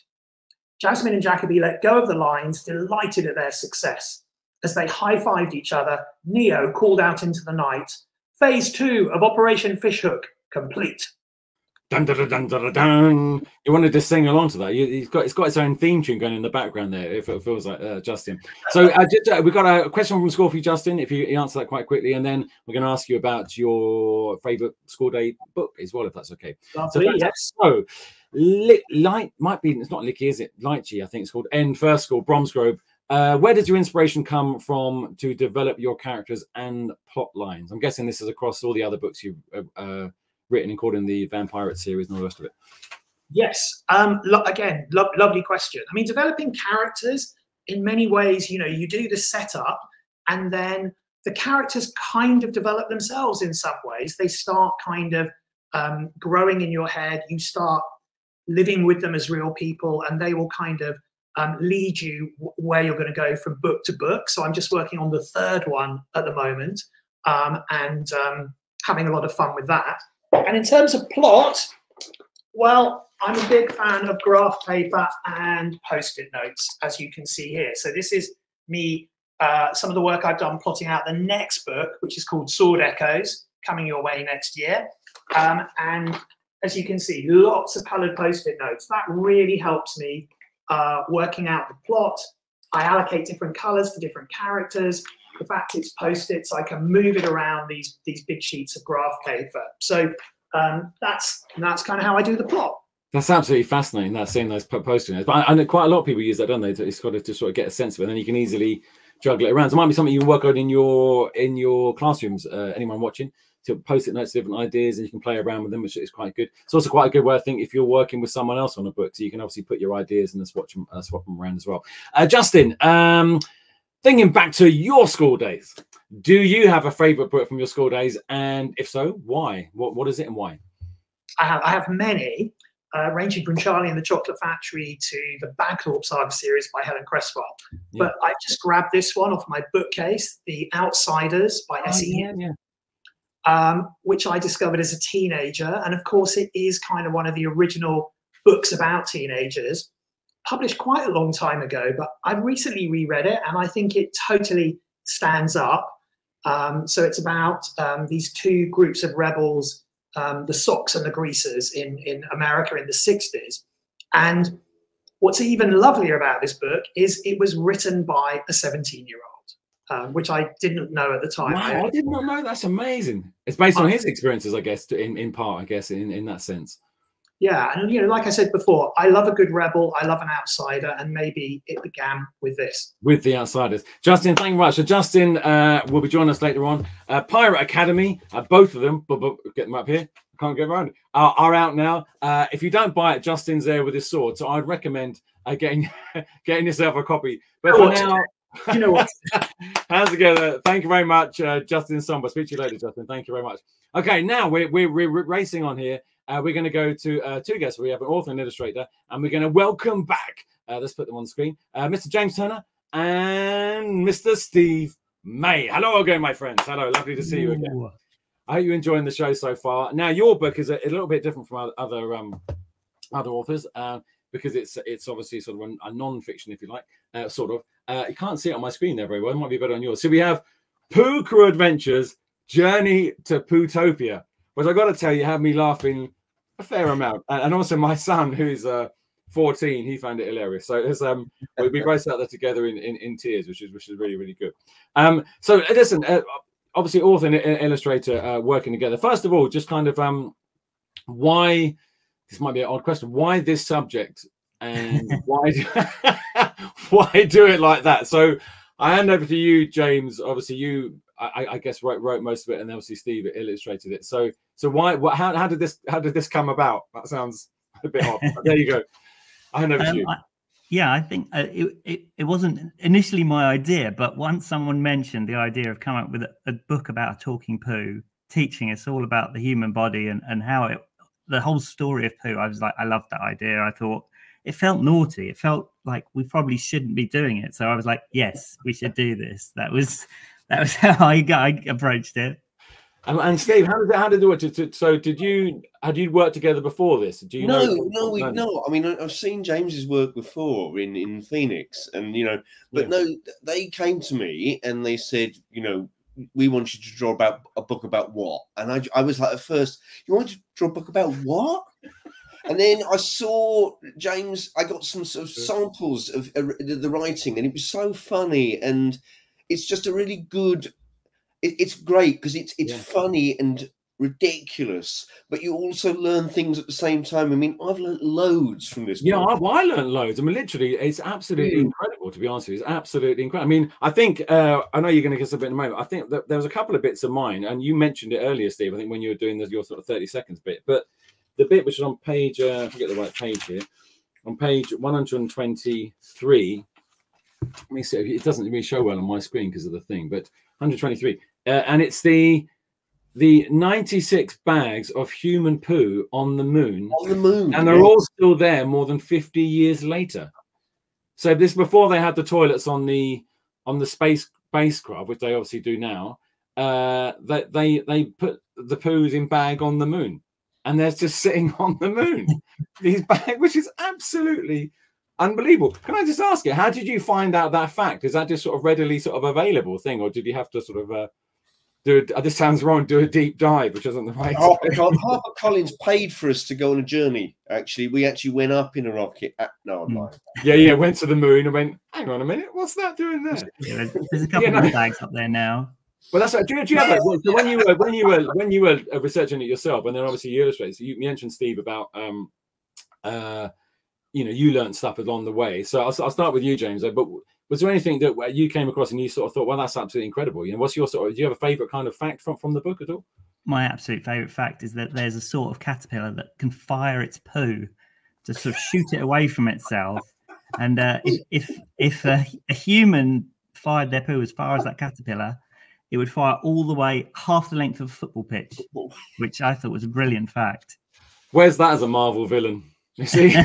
Speaker 3: Jasmine and Jacoby let go of the lines, delighted at their success. As they high-fived each other, Neo called out into the night, "Phase 2 of Operation Fishhook complete."
Speaker 1: Dun, dun, dun, dun, dun, dun. You wanted to sing along to that. It's got its own theme tune going in the background there. If it feels like Justin. So we've got a question from school for you, Justin. If you answer that quite quickly, and then we're going to ask you about your favourite school day book as well, if that's okay.
Speaker 3: Lovely, yes.
Speaker 1: So, light might be. It's not Licky, is it? Lychee, I think it's called. End First School, Bromsgrove. Where does your inspiration come from to develop your characters and plot lines? I'm guessing this is across all the other books you've written, including the Vampire series and all the rest of it.
Speaker 3: Yes. Again, lovely question. I mean, developing characters in many ways, you know, you do the setup and then the characters kind of develop themselves in some ways. They start kind of growing in your head. You start living with them as real people and they will kind of lead you where you're going to go from book to book. So I'm just working on the third one at the moment and having a lot of fun with that. And in terms of plot, well, I'm a big fan of graph paper and post-it notes, as you can see here. So this is me, some of the work I've done plotting out the next book, which is called Sword Echoes, coming your way next year. And as you can see, lots of coloured post-it notes. That really helps me working out the plot. I allocate different colours to different characters. The fact it's post-its, I can move it around these big sheets of graph paper. So that's kind of how I do the plot.
Speaker 1: That's absolutely fascinating. That's seeing those post-it notes. But I know quite a lot of people use that, don't they? It's got to sort of get a sense of it, and then you can easily juggle it around. So it might be something you can work on in your classrooms. Anyone watching, to post-it notes, different ideas, and you can play around with them, which is quite good. It's also quite a good way, I think, if you're working with someone else on a book, so you can obviously put your ideas and swap them around as well. Justin. Thinking back to your school days, do you have a favourite book from your school days? And if so, why? What is it and why?
Speaker 3: I have many, ranging from Charlie and the Chocolate Factory to the Bagthorpe Saga series by Helen Cresswell. Yeah. But I just grabbed this one off my bookcase, The Outsiders by S.E. Which I discovered as a teenager. And of course, it is kind of one of the original books about teenagers. Published quite a long time ago, but I've recently reread it and I think it totally stands up. So it's about these two groups of rebels, the Socks and the Greasers in America in the 60s. And what's even lovelier about this book is it was written by a 17-year-old, which I didn't know at the time.
Speaker 1: Wow, I did not know. That's amazing. It's based on his experiences, I guess, in part, I guess, in that sense.
Speaker 3: Yeah, and you know, like I said before, I love a good rebel, I love an outsider, and maybe it began with this.
Speaker 1: With The Outsiders. Justin, thank you very much. So Justin will be joining us later on. Pirate Academy, both of them, but get them up here, I can't get around it, are out now. If you don't buy it, Justin's there with his sword, so I'd recommend getting yourself a copy. But for now,
Speaker 3: you know what?
Speaker 1: Hands together. Thank you very much, Justin Somper. Speak to you later, Justin. Thank you very much. Okay, now we're racing on here. We're going to go to two guests. We have an author and illustrator, and we're going to welcome back, let's put them on the screen, Mr. James Turner and Mr. Steve May. Hello again, my friends. Hello, lovely to see you again. I hope you're enjoying the show so far. Now, your book is a little bit different from other authors because it's obviously sort of a non-fiction, if you like, sort of. You can't see it on my screen there very well. It might be better on yours. So we have Pooh Crew Adventures, Journey to Pootopia, which I got to tell you, had me laughing a fair amount. And also my son, who's 14, he found it hilarious. So it's, we both sat there together in tears, which is really, really good. So listen, obviously author and illustrator working together. First of all, just kind of why, this might be an odd question, why this subject and why do it like that? So I hand over to you, James. Obviously you, I guess wrote most of it, and obviously Steve illustrated it. So why? How did this come about? That sounds a bit odd. There you go. I hand over to you.
Speaker 4: I think it wasn't initially my idea, but once someone mentioned the idea of coming up with a book about a talking poo, teaching us all about the human body and how the whole story of poo, I was like, I loved that idea. I thought it felt naughty. It felt like we probably shouldn't be doing it. So I was like, yes, we should do this. That was how I approached it.
Speaker 1: And Steve, how did it work? So had you worked together before this? Do you know?
Speaker 5: No. I mean, I've seen James's work before in Phoenix, and but no, they came to me and they said, we want you to draw about a book about what? And I was like, at first, you want to draw a book about what? And then I saw James. I got some sort of samples of the writing, and it was so funny, and it's just a really good. It's great because it's funny and ridiculous, but you also learn things at the same time. I mean, I've learned loads from this.
Speaker 1: Yeah, I learned loads. I mean, literally, it's absolutely incredible, to be honest with you. It's absolutely incredible. I mean, I think, I know you're going to get us a bit in a moment. I think that there was a couple of bits of mine, and you mentioned it earlier, Steve, I think when you were doing your sort of 30 seconds bit, but the bit which is on page, I forget the right page here, on page 123, let me see, it doesn't really show well on my screen because of the thing, but 123, and it's the 96 bags of human poo on the moon.
Speaker 5: On the moon.
Speaker 1: And they're all still there more than 50 years later. So this before they had the toilets on the spacecraft, which they obviously do now, they put the poos in bag on the moon. And they're just sitting on the moon. These bags, which is absolutely unbelievable. Can I just ask you, how did you find out that fact? Is that just sort of readily sort of available thing, or did you have to sort of this sounds wrong, do a deep dive, which isn't the right
Speaker 5: HarperCollins paid for us to go on a journey. Actually, we actually went up in a rocket. No, I'm lying.
Speaker 1: Yeah, went to the moon and went, hang on a minute, what's that doing there?
Speaker 4: Yeah, there's a couple of bags up there now.
Speaker 1: Well, that's do you have that? So when you were researching it yourself, and then obviously you illustrated, so you mentioned, Steve, about you learned stuff along the way. So I'll start with you, James. But was there anything that you came across and you sort of thought, well, that's absolutely incredible? What's your do you have a favorite kind of fact from the book at all?
Speaker 4: My absolute favorite fact is that there's a sort of caterpillar that can fire its poo to sort of shoot it away from itself. And if a human fired their poo as far as that caterpillar, it would fire all the way half the length of a football pitch, which I thought was a brilliant fact.
Speaker 1: Where's that as a Marvel villain? You see,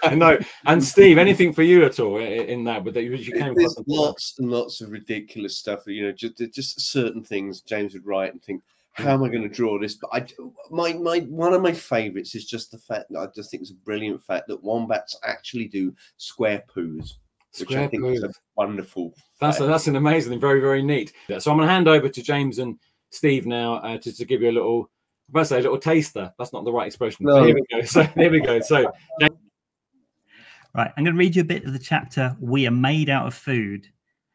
Speaker 1: I know. And Steve, anything for you at all in that? But you came across
Speaker 5: lots and lots of ridiculous stuff. Just certain things James would write and think, how am I going to draw this? But one of my favourites is just the fact that I just think it's a brilliant fact that wombats actually do square poos, which I think is a wonderful.
Speaker 1: That's an amazing, very, very neat. So I'm going to hand over to James and Steve now to give you a little. I must say a little taster. That's not the right expression. No. Here we go. So there we go. So,
Speaker 4: right, I'm going to read you a bit of the chapter "We Are Made Out of Food."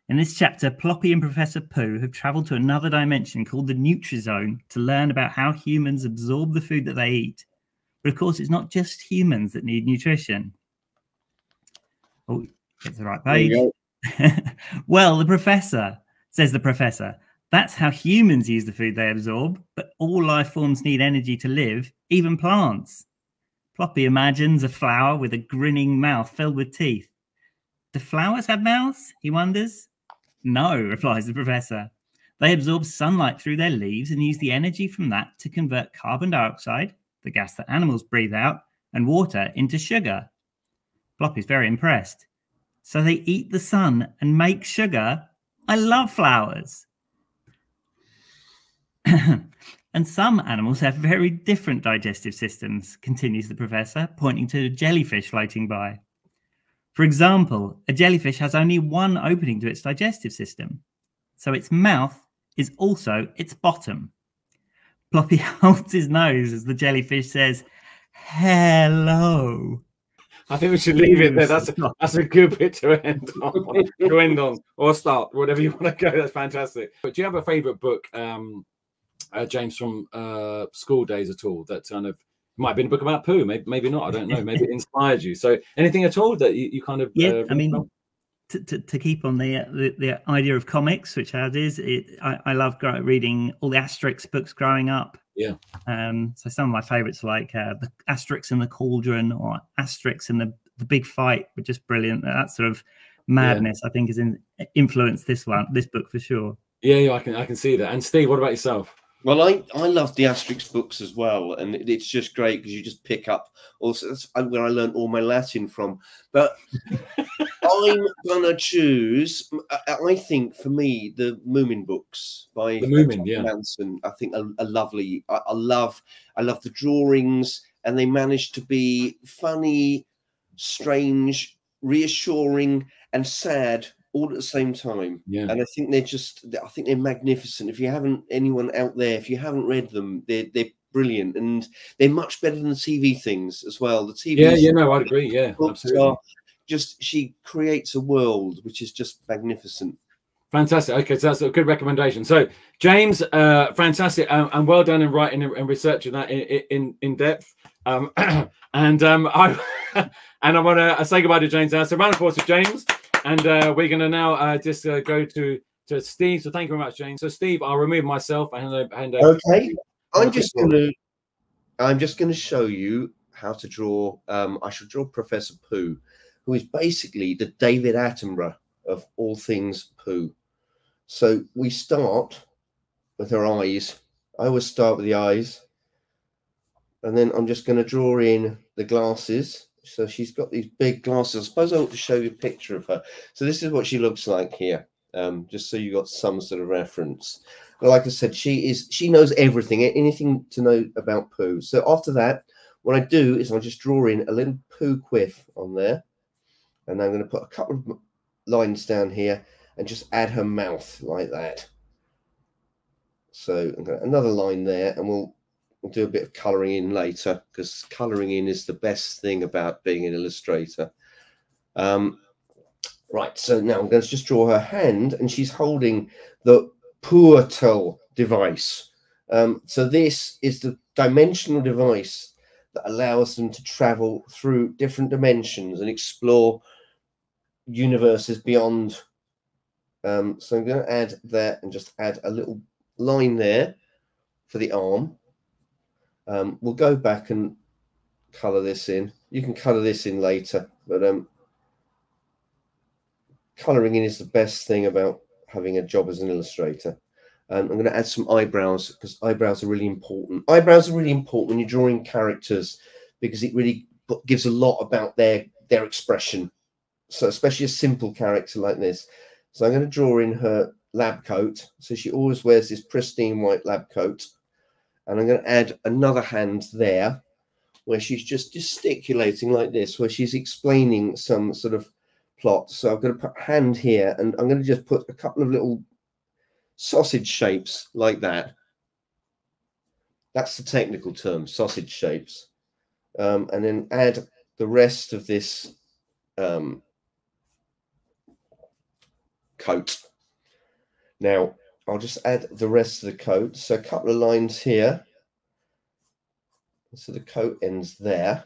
Speaker 4: In this chapter, Ploppy and Professor Pooh have travelled to another dimension called the Nutrizone to learn about how humans absorb the food that they eat. But of course, it's not just humans that need nutrition. Oh, get the right page. Well, says the professor. That's how humans use the food they absorb, but all life forms need energy to live, even plants. Ploppy imagines a flower with a grinning mouth filled with teeth. Do flowers have mouths? He wonders. No, replies the professor. They absorb sunlight through their leaves and use the energy from that to convert carbon dioxide, the gas that animals breathe out, and water into sugar. Ploppy's very impressed. So they eat the sun and make sugar? I love flowers. And some animals have very different digestive systems, continues the professor, pointing to a jellyfish floating by. For example, a jellyfish has only one opening to its digestive system, so its mouth is also its bottom. Ploppy holds his nose as the jellyfish says, hello.
Speaker 1: I think we should leave it there. That's a good bit to end on. Or start, whatever you want to go. That's fantastic. But do you have a favourite book, James, from school days at all that kind of might have been a book about poo? Maybe not. I don't know. Maybe it inspired you. So anything at all that you kind of
Speaker 4: I mean, to keep on the idea of comics, which is I love reading all the Asterix books growing up.
Speaker 1: Yeah.
Speaker 4: So some of my favourites like the Asterix and the Cauldron or Asterix and the Big Fight were just brilliant. That sort of madness, I think, has influenced this book for sure.
Speaker 1: Yeah, I can see that. And Steve, what about yourself?
Speaker 5: Well, I love the Asterix books as well, and it's just great because you just pick up. Also, that's where I learned all my Latin from. But I'm gonna choose. I think for me, the Moomin books by Williamson, I think are lovely. I love the drawings, and they manage to be funny, strange, reassuring, and sad all at the same time.
Speaker 1: Yeah.
Speaker 5: And I think they're magnificent. If you haven't, anyone out there, if you haven't read them, they're brilliant, and they're much better than the TV things as well. The TV,
Speaker 1: no, I'd agree. Yeah, absolutely.
Speaker 5: She creates a world which is just magnificent.
Speaker 1: Fantastic. Okay, so that's a good recommendation. So James, fantastic, and well done in writing and researching that in depth. I want to say goodbye to James now. So round of applause to James. And we're going to now just go to Steve. So thank you very much, James. So Steve, I'll remove myself and hand over.
Speaker 5: Okay. I'm just going to show you how to draw. I should draw Professor Pooh, who is basically the David Attenborough of all things Pooh. So we start with her eyes. I always start with the eyes. And then I'm just going to draw in the glasses. So she's got these big glasses. I suppose I ought to show you a picture of her. So this is what she looks like here, just so you got some sort of reference. But like I said, she knows everything, anything to know about Pooh. So after that, what I do is I just draw in a little Pooh quiff on there. And I'm going to put a couple of lines down here and just add her mouth like that. So I'm going to, another line there, and we'll do a bit of colouring in later, because colouring in is the best thing about being an illustrator. Right, so now I'm going to just draw her hand, and she's holding the portal device. So this is the dimensional device that allows them to travel through different dimensions and explore universes beyond. So I'm going to add that and just add a little line there for the arm. We'll go back and colour this in. You can colour this in later, but colouring in is the best thing about having a job as an illustrator. I'm going to add some eyebrows, because eyebrows are really important. Eyebrows are really important when you're drawing characters, because it really gives a lot about their expression. So especially a simple character like this. So I'm going to draw in her lab coat. So she always wears this pristine white lab coat. And I'm going to add another hand there where she's just gesticulating like this, where she's explaining some sort of plot. So I'm going to put a hand here, and I'm going to just put a couple of little sausage shapes like that. That's the technical term, sausage shapes. And then add the rest of this coat. Now, I'll just add the rest of the coat. So a couple of lines here. So the coat ends there.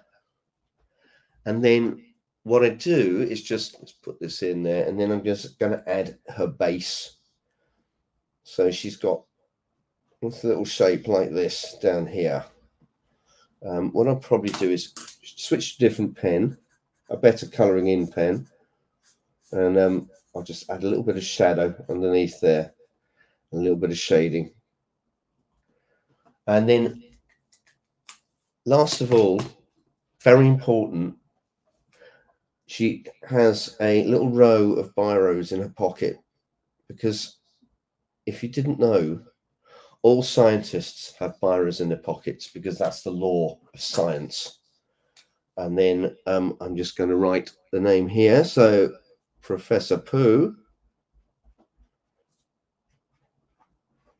Speaker 5: And then what I do is just, let's put this in there. And then I'm just going to add her base. So she's got this little shape like this down here. What I'll probably do is switch to a different pen, a better colouring in pen. And I'll just add a little bit of shadow underneath there. A little bit of shading. And then last of all, very important, she has a little row of biros in her pocket, because if you didn't know, all scientists have biros in their pockets, because that's the law of science. And then I'm just going to write the name here. So Professor Pooh.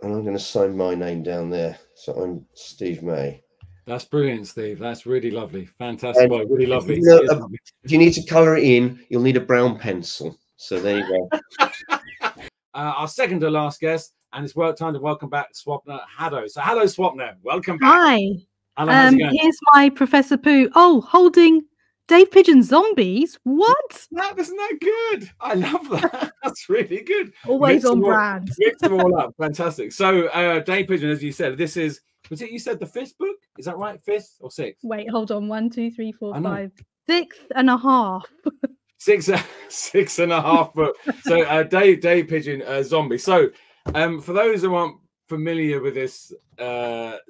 Speaker 5: And I'm going to sign my name down there. So I'm Steve May.
Speaker 1: That's brilliant, Steve. That's really lovely. Fantastic. Well, really lovely.
Speaker 5: If you need to colour it in, you'll need a brown pencil. So there you go.
Speaker 1: Our second to last guest, and it's time to welcome back Swapna Haddow. So hello, Swapna. Welcome back.
Speaker 2: Hi.
Speaker 1: Hello, how's it going?
Speaker 2: Here's my Professor Pooh. Oh, holding Dave Pigeon zombies. What?
Speaker 1: Isn't that good? I love that. That's really good.
Speaker 2: Always on brand.
Speaker 1: Mix them all up. Fantastic. So Dave Pigeon, as you said, this is, was it you said the 5th book? Is that right? 5th or 6th?
Speaker 2: Wait, hold on. 1, 2, 3, 4, 5. 6 and a half.
Speaker 1: 6.5 book. So Dave Pigeon zombie. So for those who aren't familiar with this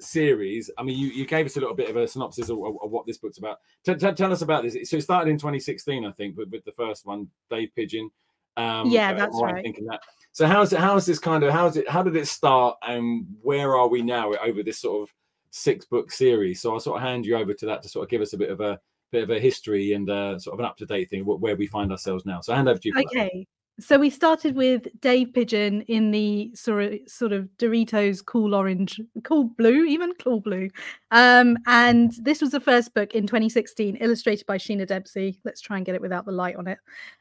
Speaker 1: series, I mean, you gave us a little bit of a synopsis of what this book's about. Tell us about this. So it started in 2016, I think, with the first one, Dave Pigeon.
Speaker 2: Yeah, that's right.
Speaker 1: Thinking that. So how did it start, and where are we now over this sort of 6-book series? So I'll sort of hand you over to that to sort of give us a bit of a history and sort of an up-to-date thing where we find ourselves now. So hand over to you.
Speaker 2: Okay. So we started with Dave Pigeon in the sort of Doritos cool orange, cool blue. And this was the first book in 2016, illustrated by Sheena Dempsey. Let's try and get it without the light on it.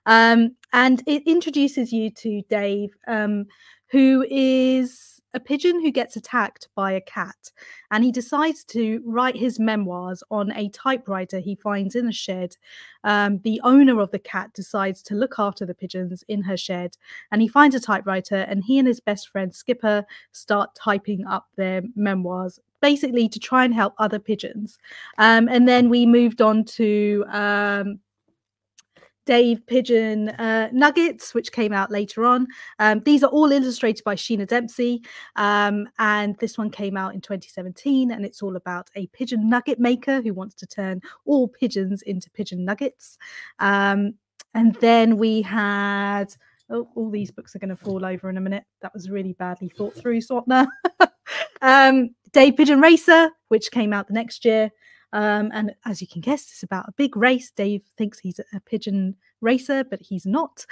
Speaker 2: And it introduces you to Dave, who is a pigeon who gets attacked by a cat, and he decides to write his memoirs on a typewriter he finds in a shed. The owner of the cat decides to look after the pigeons in her shed, and he finds a typewriter, and he and his best friend Skipper start typing up their memoirs, basically to try and help other pigeons. And then we moved on to Dave Pigeon Nuggets, which came out later on. These are all illustrated by Sheena Dempsey, and this one came out in 2017, and it's all about a pigeon nugget maker who wants to turn all pigeons into pigeon nuggets. And then we had, all these books are going to fall over in a minute. That was really badly thought through, Swapna. Dave Pigeon Racer, which came out the next year. And as you can guess, it's about a big race. Dave thinks he's a pigeon racer, but he's not.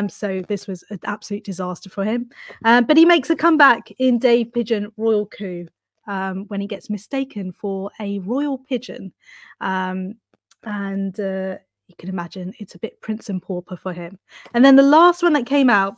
Speaker 2: So this was an absolute disaster for him. But he makes a comeback in Dave Pigeon Royal Coup when he gets mistaken for a royal pigeon. And you can imagine it's a bit Prince and Pauper for him. And then the last one that came out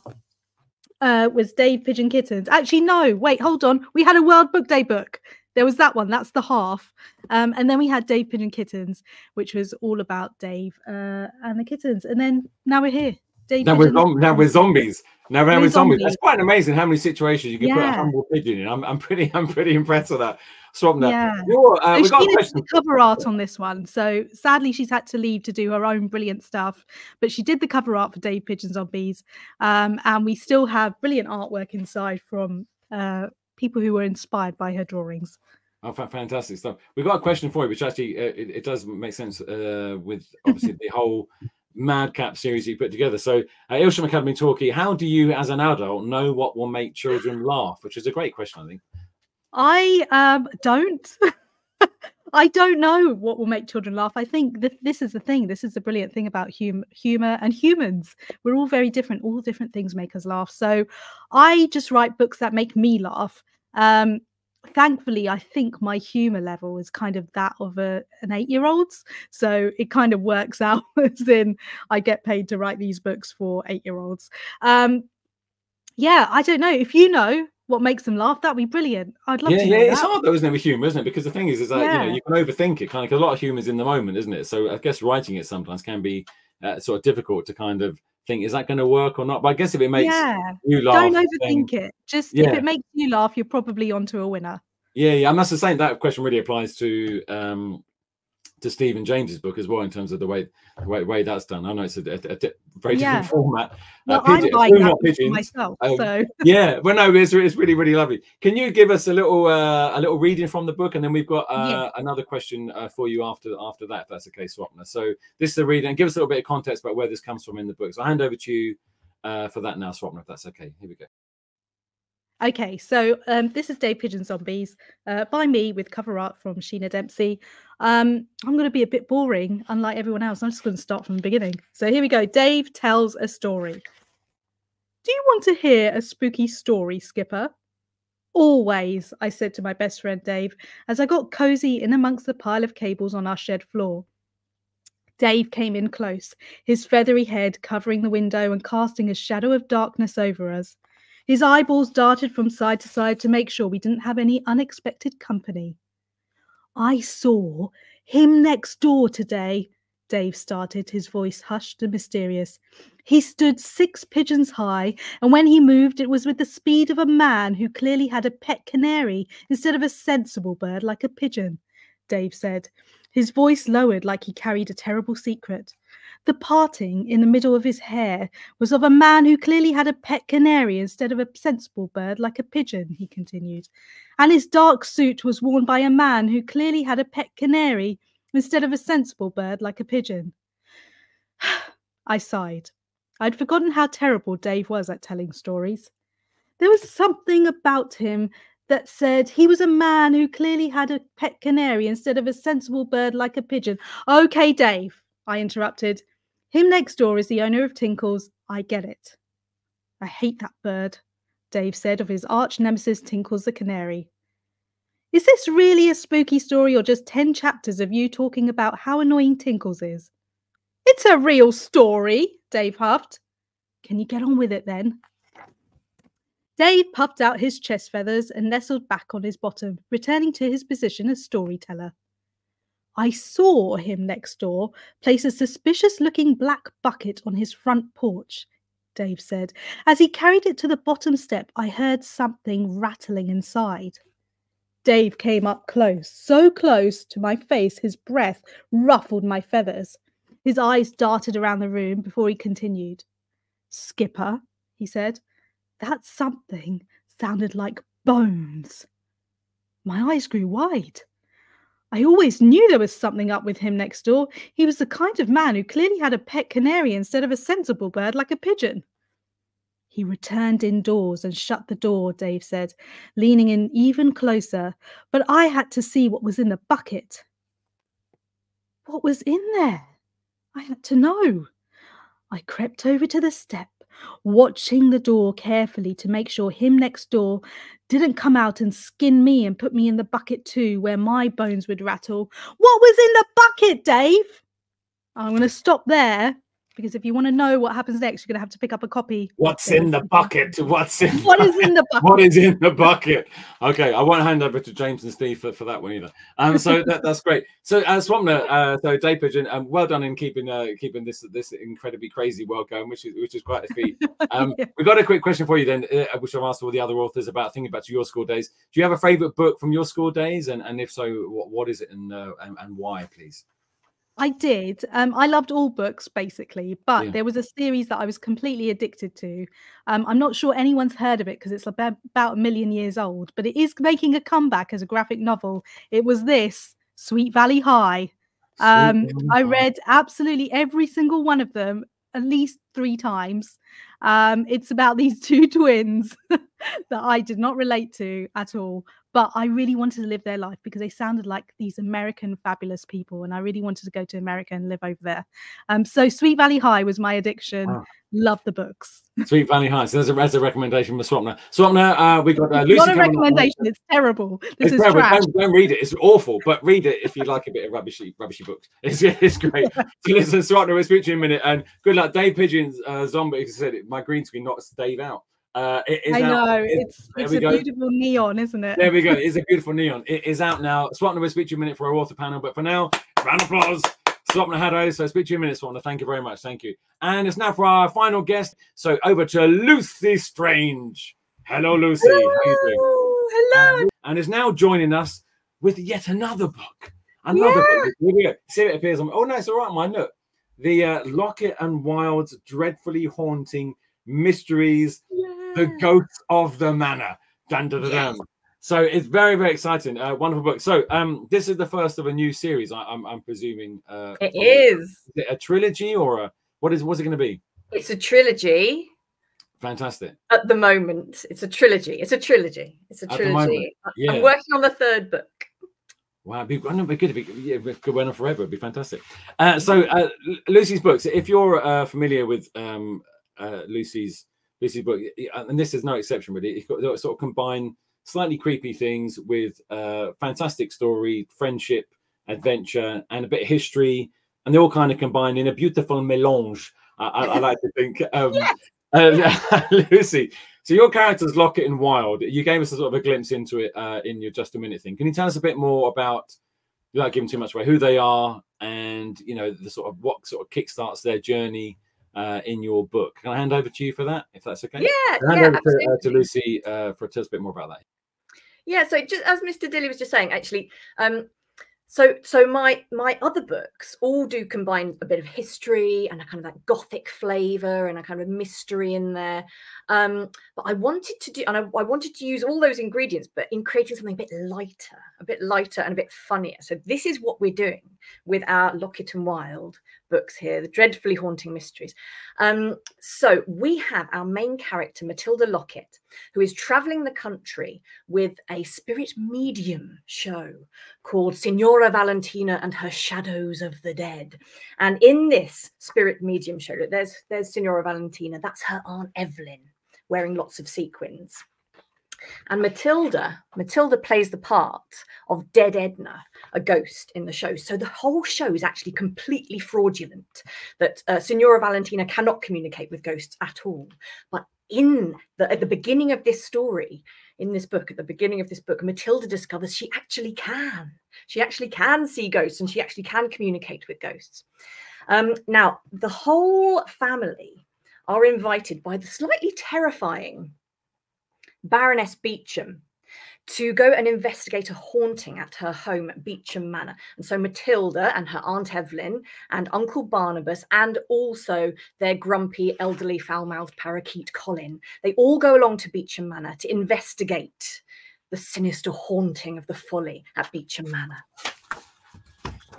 Speaker 2: was Dave Pigeon Kittens. Actually, no, wait, hold on. We had a World Book Day book. There was that one. That's the half. And then we had Dave Pigeon Kittens, which was all about Dave and the kittens. And then now we're here. Now we're
Speaker 1: zombies. Now we're zombies. That's quite amazing how many situations you can put a humble pigeon in. I'm pretty impressed with that. Swapna.
Speaker 2: Yeah.
Speaker 1: We got a question.
Speaker 2: The cover art on this one. So sadly, she's had to leave to do her own brilliant stuff. But she did the cover art for Dave Pigeon Zombies. And we still have brilliant artwork inside from people who were inspired by her drawings.
Speaker 1: Oh, fantastic stuff. We've got a question for you, which actually it does make sense with obviously the whole Madcap series you put together. So Ilsham Academy Talkie, how do you as an adult know what will make children laugh? Which is a great question, I think.
Speaker 2: I don't. I don't know what will make children laugh. I think this is the thing. This is the brilliant thing about humor and humans. We're all very different. All different things make us laugh. So I just write books that make me laugh. Thankfully, I think my humor level is kind of that of an 8-year-old's. So it kind of works out as in I get paid to write these books for 8-year-olds. Yeah, I don't know. If you know what makes them laugh, that'd be brilliant. I'd love to know
Speaker 1: it's hard though, isn't it, with humor, isn't it? Because the thing is that you know, you can overthink it, kind of, 'cause a lot of humor is in the moment, isn't it? So I guess writing it sometimes can be sort of difficult to kind of think, is that going to work or not? But I guess if it makes you laugh,
Speaker 2: don't overthink it. Just if it makes you laugh, you're probably onto a winner.
Speaker 1: Yeah, and that's the same. That question really applies to Stephen James's book as well, in terms of the way that's done. I know it's a very different format.
Speaker 2: Well, I'm buying that for myself. So
Speaker 1: yeah, well, no, it's really, really lovely. Can you give us a little reading from the book, and then we've got another question for you after that, if that's okay, Swapna. So this is a reading, and give us a little bit of context about where this comes from in the book. So I'll hand over to you for that now, Swapna, if that's okay. Here we go.
Speaker 2: Okay, so this is Dave Pigeon Zombies by me, with cover art from Sheena Dempsey. I'm going to be a bit boring, unlike everyone else. I'm just going to start from the beginning. So here we go. Dave tells a story. Do you want to hear a spooky story, Skipper? Always, I said to my best friend Dave, as I got cozy in amongst the pile of cables on our shed floor. Dave came in close, his feathery head covering the window and casting a shadow of darkness over us. His eyeballs darted from side to side to make sure we didn't have any unexpected company. I saw him next door today, Dave started, his voice hushed and mysterious. He stood 6 pigeons high, and when he moved, it was with the speed of a man who clearly had a pet canary instead of a sensible bird like a pigeon, Dave said. His voice lowered like he carried a terrible secret. The parting in the middle of his hair was of a man who clearly had a pet canary instead of a sensible bird like a pigeon, he continued. And his dark suit was worn by a man who clearly had a pet canary instead of a sensible bird like a pigeon. I sighed. I'd forgotten how terrible Dave was at telling stories. There was something about him that said he was a man who clearly had a pet canary instead of a sensible bird like a pigeon. Okay, Dave, I interrupted. Him next door is the owner of Tinkles. I get it. I hate that bird, Dave said of his arch nemesis Tinkles the canary. Is this really a spooky story or just 10 chapters of you talking about how annoying Tinkles is? It's a real story, Dave huffed. Can you get on with it then? Dave puffed out his chest feathers and nestled back on his bottom, returning to his position as storyteller. I saw him next door place a suspicious-looking black bucket on his front porch, Dave said. As he carried it to the bottom step, I heard something rattling inside. Dave came up close, so close to my face his breath ruffled my feathers. His eyes darted around the room before he continued. Skipper, he said. That something sounded like bones. My eyes grew wide. I always knew there was something up with him next door. He was the kind of man who clearly had a pet canary instead of a sensible bird like a pigeon. He returned indoors and shut the door, Dave said, leaning in even closer. But I had to see what was in the bucket. What was in there? I had to know. I crept over to the step, watching the door carefully to make sure him next door didn't come out and skin me and put me in the bucket too, where my bones would rattle. What was in the bucket, Dave? I'm going to stop there, because if you want to know what happens next, you're going to have to pick up a copy.
Speaker 1: What's in the bucket?
Speaker 2: What is in the bucket?
Speaker 1: What is in the bucket? Okay, I won't hand over to James and Steve for that one either. So that's great. So Swapna, so Dave Pigeon, well done in keeping this incredibly crazy world going, which is quite a feat. Yeah. We've got a quick question for you then, which I've asked all the other authors about thinking back to your school days. Do you have a favourite book from your school days, and if so, what is it and why, please?
Speaker 2: I did. I loved all books, basically, but there was a series that I was completely addicted to. I'm not sure anyone's heard of it because it's about 1 million years old, but it is making a comeback as a graphic novel. It was this, Sweet Valley High. I read absolutely every single one of them at least 3 times. It's about these 2 twins that I did not relate to at all, but I really wanted to live their life because they sounded like these American fabulous people, and I really wanted to go to America and live over there. So Sweet Valley High was my addiction. Wow. Love the books. Sweet Valley High. So there's a recommendation for Swapna. Swapna, we got Lucy. Not a recommendation. It's terrible. This is terrible. Trash. Don't read it. It's awful. But read it if you like a bit of rubbishy books. It's great. So listen, Swapna, we'll speak to you in a minute. And good luck. Dave Pigeon's Zombie. As I said, my green screen knocks Dave out. It is out. It's a beautiful neon, isn't it? There we go. It's a beautiful neon. It is out now. Swapna, we'll speak to you in a minute for our author panel. But for now, round of applause. Swapna Haddow. So speak to you in a minute, Swapna. Thank you very much. Thank you. And it's now for our final guest. So over to Lucy Strange. Hello, Lucy. Hello. How you doing? Hello. And is now joining us with yet another book. Another book. Here we go. See if it appears on. Oh no, it's all right, mine. Look, the Lockett and Wilde's dreadfully haunting mysteries. The Ghosts of the Manor. Dun, dun, dun, dun. So it's very, very exciting. Wonderful book. So this is the first of a new series, I'm presuming. It is. Is it a trilogy or what's it going to be? It's a trilogy. Fantastic. At the moment, it's a trilogy. It's a trilogy. Yeah. I'm working on the 3rd book. Wow, it'd be good if it could went on forever. It'd be fantastic. So Lucy's books. If you're familiar with Lucy's book, and this is no exception, really. It's got sort of combine slightly creepy things with fantastic story, friendship, adventure, and a bit of history, and they all kind of combine in a beautiful melange. I like to think. Lucy, so your characters Lockett and Wilde. You gave us a sort of a glimpse into it in your Just a Minute thing. Can you tell us a bit more about, without giving too much away, who they are, and the sort of what sort of kickstarts their journey in your book? Can I hand over to you for that, if that's okay? Hand over to Lucy for tell us a bit more about that. Yeah, so just as Mr Dilly was just saying, actually,
Speaker 6: So my other books all do combine a bit of history and a kind of that gothic flavor and a kind of mystery in there. But I wanted to do, and I wanted to use all those ingredients, but in creating something a bit lighter and a bit funnier. So this is what we're doing with our Lockett and Wilde books here, the dreadfully haunting mysteries. So we have our main character, Matilda Lockett, who is traveling the country with a spirit medium show called Signora Valentina and Her Shadows of the Dead. And in this spirit medium show, there's Signora Valentina, that's her Aunt Evelyn, wearing lots of sequins. And Matilda plays the part of Dead Edna, a ghost in the show. So the whole show is actually completely fraudulent, that Signora Valentina cannot communicate with ghosts at all. But at the beginning of this story, in this book, Matilda discovers she actually can. She actually can see ghosts and she actually can communicate with ghosts. Now, the whole family are invited by the slightly terrifying Baroness Beauchamp to go and investigate a haunting at her home at Beauchamp Manor. And so Matilda and her Aunt Evelyn and Uncle Barnabas and also their grumpy, elderly, foul-mouthed parakeet Colin, they all go along to Beauchamp Manor to investigate the sinister haunting of the Folly at Beauchamp Manor.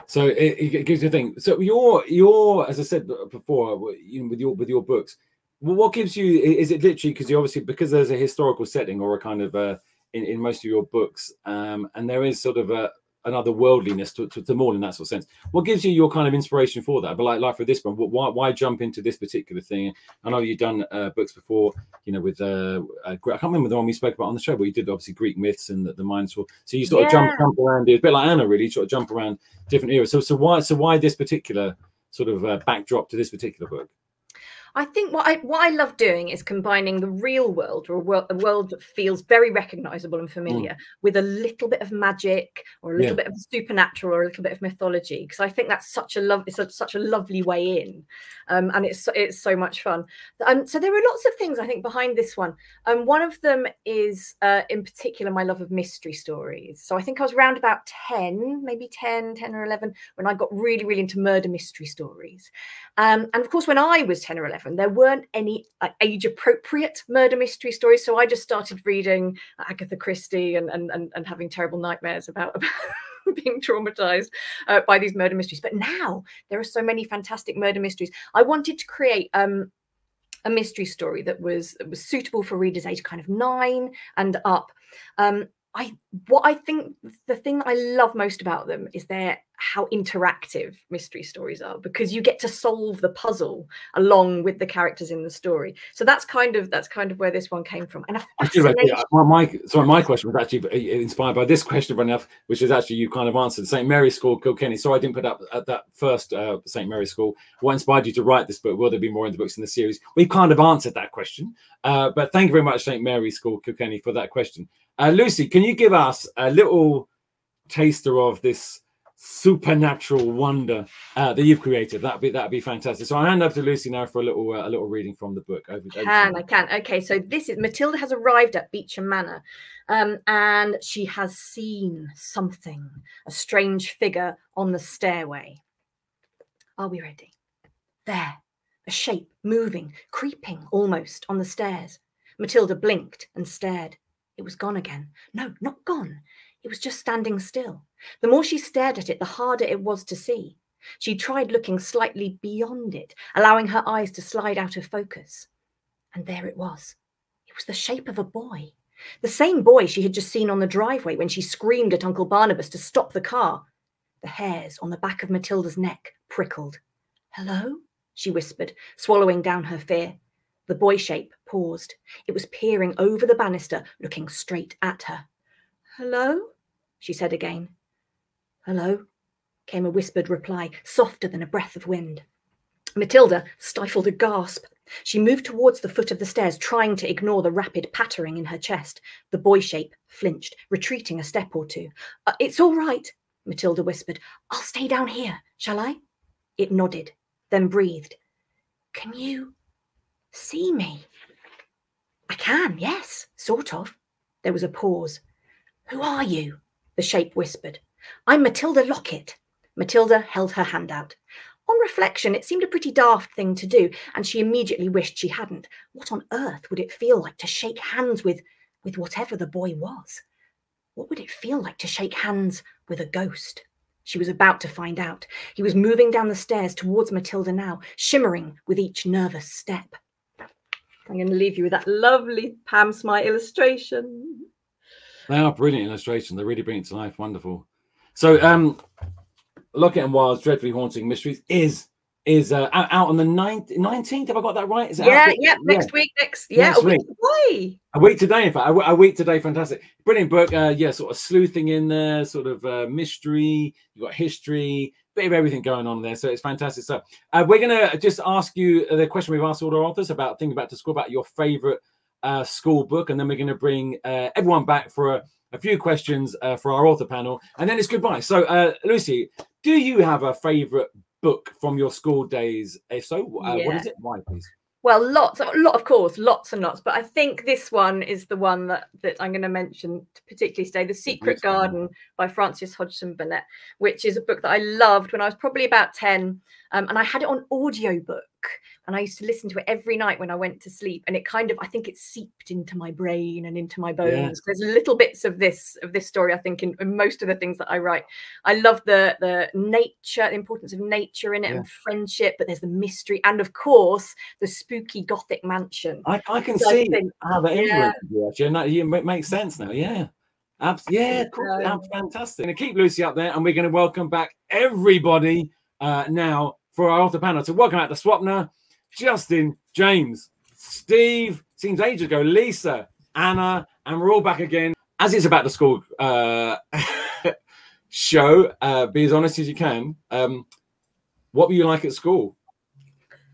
Speaker 1: So it gives you a thing. So you're, as I said before, with your books, well, what gives you? Is it literally because there's a historical setting or a kind of in most of your books, and there is sort of another worldliness to them all in that sort of sense. What gives you your kind of inspiration for that? But like for this one, why jump into this particular thing? I know you've done books before, with I can't remember the one we spoke about on the show, but you did obviously Greek myths and the Minotaur. So you sort of jump around, a bit like Anna, really, sort of jump around different eras. So why this particular sort of backdrop to this particular book?
Speaker 6: I think what I love doing is combining the real world, or a world that feels very recognizable and familiar, with a little bit of magic or a little bit of supernatural or a little bit of mythology, because I think that's such a lovely way in, and it's so much fun. So there are lots of things I think behind this one. One of them is in particular my love of mystery stories. So I think I was around about 10 or 11 when I got really into murder mystery stories, and of course when I was 10 or 11 there weren't any age-appropriate murder mystery stories, so I just started reading Agatha Christie and having terrible nightmares about being traumatized by these murder mysteries. But now there are so many fantastic murder mysteries. I wanted to create a mystery story that was suitable for readers age kind of 9 and up. I think the thing that I love most about them is how interactive mystery stories are, because you get to solve the puzzle along with the characters in the story. So that's kind of where this one came from. And
Speaker 1: my question was actually inspired by this question, funny enough, which is actually you kind of answered. St Mary's School, Kilkenny. So I didn't put up at that first St Mary's School. What inspired you to write this book? Will there be more in the books in the series? We kind of answered that question, but thank you very much, St Mary's School, Kilkenny, for that question. Lucy, can you give us a little taster of this supernatural wonder that you've created? That'd be fantastic. So I hand over to Lucy now for a little reading from the book.
Speaker 6: I can. Okay, so this is Matilda has arrived at Beauchamp Manor, and she has seen something, a strange figure on the stairway. Are we ready? There, a shape moving, creeping almost on the stairs. Matilda blinked and stared. It was gone again. No, not gone. It was just standing still. The more she stared at it, the harder it was to see. She tried looking slightly beyond it, allowing her eyes to slide out of focus. And there it was. It was the shape of a boy. The same boy she had just seen on the driveway when she screamed at Uncle Barnabas to stop the car. The hairs on the back of Matilda's neck prickled. "Hello?" she whispered, swallowing down her fear. The boy shape paused. It was peering over the banister, looking straight at her. "Hello?" she said again. "Hello?" came a whispered reply, softer than a breath of wind. Matilda stifled a gasp. She moved towards the foot of the stairs, trying to ignore the rapid pattering in her chest. The boy shape flinched, retreating a step or two. "It's all right," Matilda whispered. "I'll stay down here, shall I?" It nodded, then breathed. "Can you see me?" "I can, yes, sort of." There was a pause. "Who are you?" the shape whispered. I'm Matilda Lockett. Matilda held her hand out. On reflection, it seemed a pretty daft thing to do, and she immediately wished she hadn't. What on earth would it feel like to shake hands with whatever the boy was? What would it feel like to shake hands with a ghost? She was about to find out. He was moving down the stairs towards Matilda now, shimmering with each nervous step. I'm going to leave you with that lovely Pam Smythe illustration.
Speaker 1: They are brilliant illustrations. They really bring it to life. Wonderful. So, Lockett and Wilde's Dreadfully Haunting Mysteries is out on the 19th. Have I got that right? Is it
Speaker 6: yeah,
Speaker 1: out?
Speaker 6: yeah. Next week.
Speaker 1: Next
Speaker 6: week.
Speaker 1: Why? A week today, in fact. A week today. Fantastic. Brilliant book. Yeah, sort of sleuthing in there, sort of mystery. You've got history, bit of everything going on there. So it's fantastic. So we're going to just ask you the question we've asked all our authors about thinking back to school, about your favourite school book. And then we're going to bring everyone back for a few questions for our author panel. And then it's goodbye. So, Lucy, do you have a favourite book from your school days? If so, what is it? Why, please?
Speaker 6: Well, of course, lots and lots. But I think this one is the one that I'm going to mention to particularly today, The Secret Garden by Frances Hodgson Burnett, which is a book that I loved when I was probably about 10. And I had it on audiobook. And I used to listen to it every night when I went to sleep. And it kind of, I think it seeped into my brain and into my bones. Yeah. There's little bits of this story, I think, in most of the things that I write. I love the nature, the importance of nature in it, and friendship. But there's the mystery. And of course, the spooky Gothic mansion.
Speaker 1: I can see how that influences you, actually. And that it makes sense now. Yeah. Yeah, cool. Fantastic. Going to keep Lucy up there. And we're going to welcome back everybody now for our author panel. So welcome out to Swapna, Justin, James, Steve, seems ages ago, Lisa, Anna, and we're all back again. As it's about the school show, be as honest as you can. What were you like at school?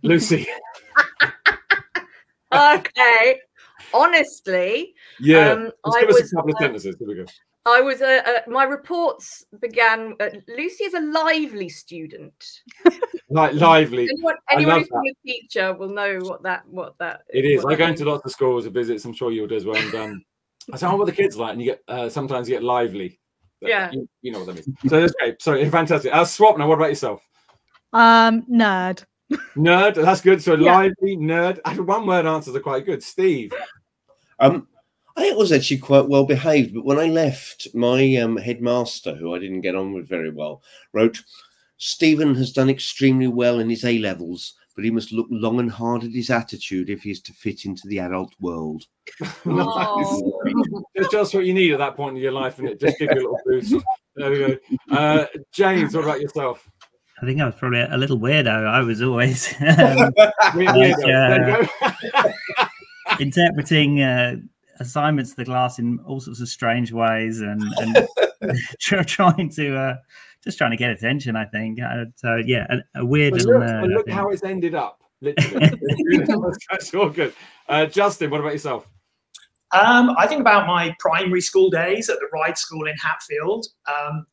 Speaker 1: Lucy.
Speaker 6: Okay. Honestly,
Speaker 1: yeah. Let's give us a couple of sentences. Here we go.
Speaker 6: I was my reports began. Lucy is a lively student.
Speaker 1: Like lively.
Speaker 6: Anyone who's been a teacher will know what that
Speaker 1: it is. I go into lots of schools and visits. I'm sure you'll do as well. And I say, "Oh, what are the kids like?" And you get sometimes you get lively.
Speaker 6: Yeah,
Speaker 1: you know what that means. So that's great. So fantastic. Swapna, what about yourself?
Speaker 2: Nerd.
Speaker 1: Nerd. That's good. So lively, nerd. One word answers are quite good. Steve.
Speaker 5: I think it was actually quite well behaved, but when I left, my headmaster, who I didn't get on with very well, wrote, "Stephen has done extremely well in his A-levels, but he must look long and hard at his attitude if he is to fit into the adult world."
Speaker 1: It's just what you need at that point in your life, and it just gives you a little boost. There we go. James, what about yourself?
Speaker 4: I think I was probably a little weirdo. I was always interpreting assignments to the class in all sorts of strange ways, and trying to get attention, I think. So yeah, a weird little nerd.
Speaker 1: Look how it's ended up. Literally. That's all good. Justin, what about yourself?
Speaker 3: I think about my primary school days at the Ride School in Hatfield.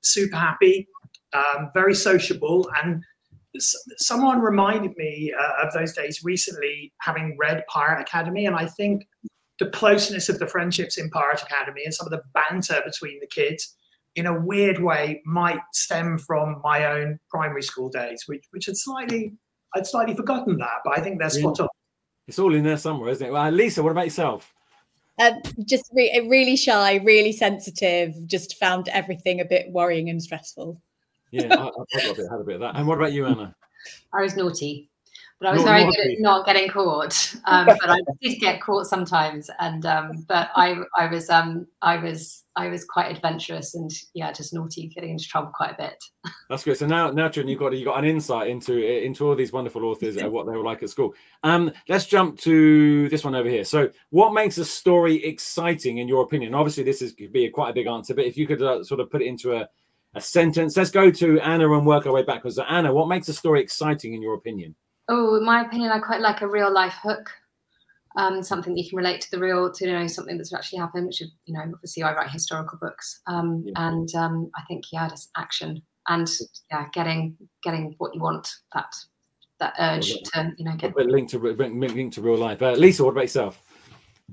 Speaker 3: Super happy, very sociable, and someone reminded me of those days recently, having read Pirate Academy, and I think the closeness of the friendships in Pirate Academy and some of the banter between the kids, in a weird way, might stem from my own primary school days, which I'd slightly forgotten that, but I think they're spot on.
Speaker 1: It's all in there somewhere, isn't it? Well, Lisa, what about yourself?
Speaker 7: Just really shy, really sensitive. Just found everything a bit worrying and stressful.
Speaker 1: Yeah, I had a bit of that. And what about you, Anna?
Speaker 8: I was naughty. But I was very good at not getting caught. But I did get caught sometimes, and but I was quite adventurous and just naughty, getting into trouble quite a bit. That's
Speaker 1: good. So now, Trin, you've got an insight into all these wonderful authors and what they were like at school. Let's jump to this one over here. So, what makes a story exciting in your opinion? Obviously, this could be quite a big answer, but if you could sort of put it into a sentence, let's go to Anna and work our way backwards. So, Anna, what makes a story exciting in your opinion?
Speaker 8: Oh, in my opinion, I quite like a real life hook, something that you can relate to something that's actually happened, which, obviously I write historical books. And I think, just action and getting what you want, that urge to, get.
Speaker 1: Linked to real life. Lisa, what about yourself?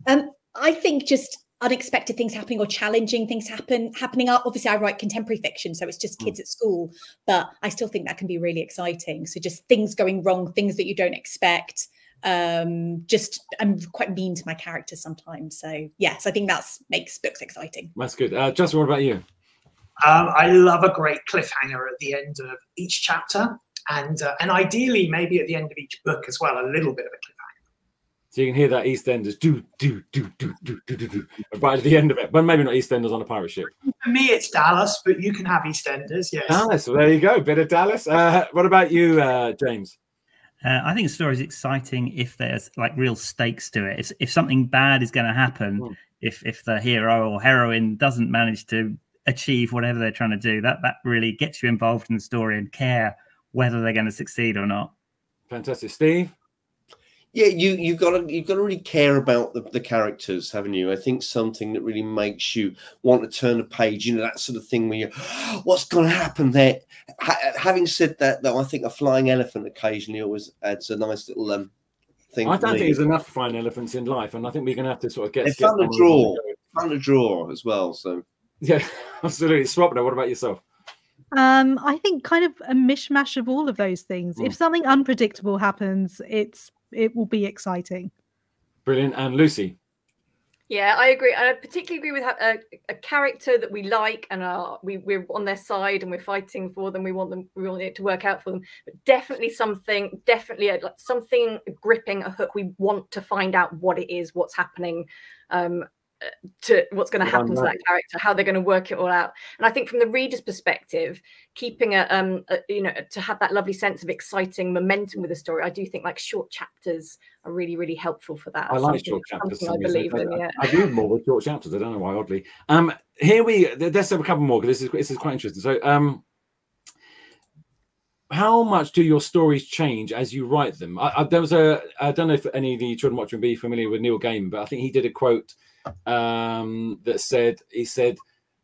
Speaker 7: I think just unexpected things happening or challenging things happening up. Obviously I write contemporary fiction, so it's just kids at school, but I still think that can be really exciting. So just things going wrong, things that you don't expect. Just I'm quite mean to my characters sometimes, so yes, I think that's makes books exciting.
Speaker 1: That's good. Justin, what about you?
Speaker 3: I love a great cliffhanger at the end of each chapter, and ideally maybe at the end of each book as well, a little bit of a cliffhanger.
Speaker 1: So you can hear that EastEnders do right at the end of it, but maybe not EastEnders on a pirate ship.
Speaker 3: For me, it's Dallas, but you can have EastEnders. Yes.
Speaker 1: Dallas. Well, there you go. Bit of Dallas. What about you, James?
Speaker 4: I think a story is exciting if there's like real stakes to it. If something bad is going to happen, if the hero or heroine doesn't manage to achieve whatever they're trying to do, that really gets you involved in the story and care whether they're going to succeed or not.
Speaker 1: Fantastic. Steve?
Speaker 5: Yeah, you've got to really care about the characters, haven't you? I think something that really makes you want to turn a page, you know, that sort of thing where you're, what's going to happen there? Having said that, though, I think a flying elephant occasionally always adds a nice little thing.
Speaker 1: I don't think there's enough flying elephants in life, and I think we're going to have to sort of get
Speaker 5: fun to draw as well. So
Speaker 1: yeah, absolutely. Swapna, what about yourself?
Speaker 2: I think kind of a mishmash of all of those things. If something unpredictable happens, it will be exciting.
Speaker 1: Brilliant. And Lucy?
Speaker 6: Yeah, I agree. I particularly agree with a character that we like and we're on their side and we're fighting for them. We want it to work out for them. But definitely something gripping, a hook. We want to find out what it is, what's happening, to what's going to happen to that character, how they're going to work it all out. And I think from the reader's perspective, keeping to have that lovely sense of exciting momentum with the story, I do think like short chapters are really, really helpful for that.
Speaker 1: I like short chapters.
Speaker 6: I believe in. Yeah,
Speaker 1: I do more with short chapters. I don't know why, oddly. Let's have a couple more because this is quite interesting. So, how much do your stories change as you write them? There was I don't know if any of the children watching will be familiar with Neil Gaiman, but I think he did a quote that he said,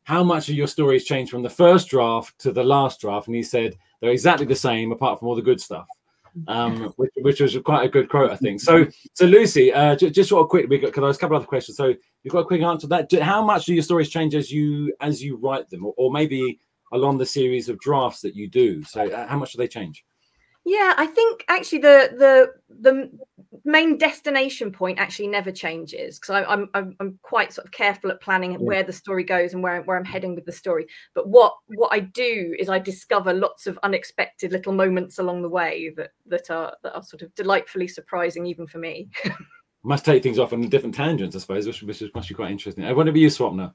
Speaker 1: how much of your stories change from the first draft to the last draft? And he said they're exactly the same apart from all the good stuff, which was quite a good quote, I think. So Lucy, just sort of quick, because there's a couple other questions. So you've got a quick answer to that. How much do your stories change as you write them, or maybe along the series of drafts that you do? So how much do they change?
Speaker 6: Yeah, I think actually the main destination point actually never changes, because I'm quite sort of careful at planning where the story goes and where I'm heading with the story. But what I do is I discover lots of unexpected little moments along the way that are sort of delightfully surprising even for me.
Speaker 1: Must take things off on different tangents, I suppose, which must be quite interesting. I want to be you, Swapna.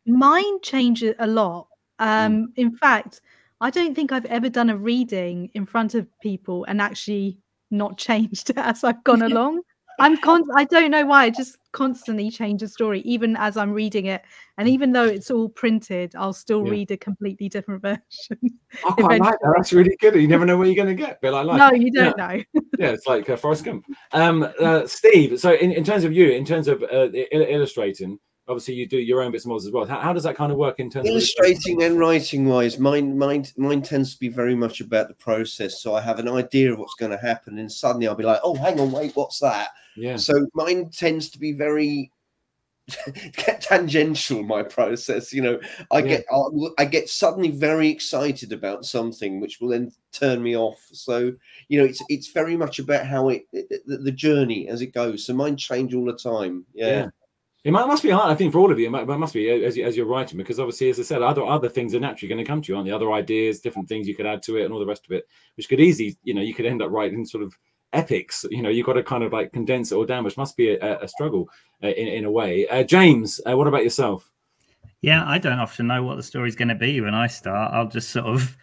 Speaker 2: Mine changes a lot. In fact, I don't think I've ever done a reading in front of people and actually not changed as I've gone along. I don't know why. I just constantly change a story, even as I'm reading it. And even though it's all printed, I'll still read a completely different version.
Speaker 1: I quite like that. That's really good. You never know what you're going to get. But I like
Speaker 2: no, you don't know.
Speaker 1: Yeah, it's like Forrest Gump. Steve, so in terms of illustrating, obviously you do your own bits and bobs as well. How does that kind of work in terms
Speaker 5: illustrating and writing wise? Mine tends to be very much about the process. So I have an idea of what's going to happen, and suddenly I'll be like, oh, hang on, wait, what's that? Yeah. So mine tends to be very tangential, my process. You know, I get suddenly very excited about something which will then turn me off. So, you know, it's very much about how the journey as it goes. So mine change all the time. Yeah.
Speaker 1: It must be hard, I think, for all of you. It must be as you're writing, because obviously, as I said, other things are naturally going to come to you, aren't they? Other ideas, different things you could add to it, and all the rest of it, which could easily, you could end up writing sort of epics. You've got to kind of like condense it all down, which must be a struggle in a way. James, what about yourself?
Speaker 4: Yeah, I don't often know what the story's going to be when I start. I'll just sort of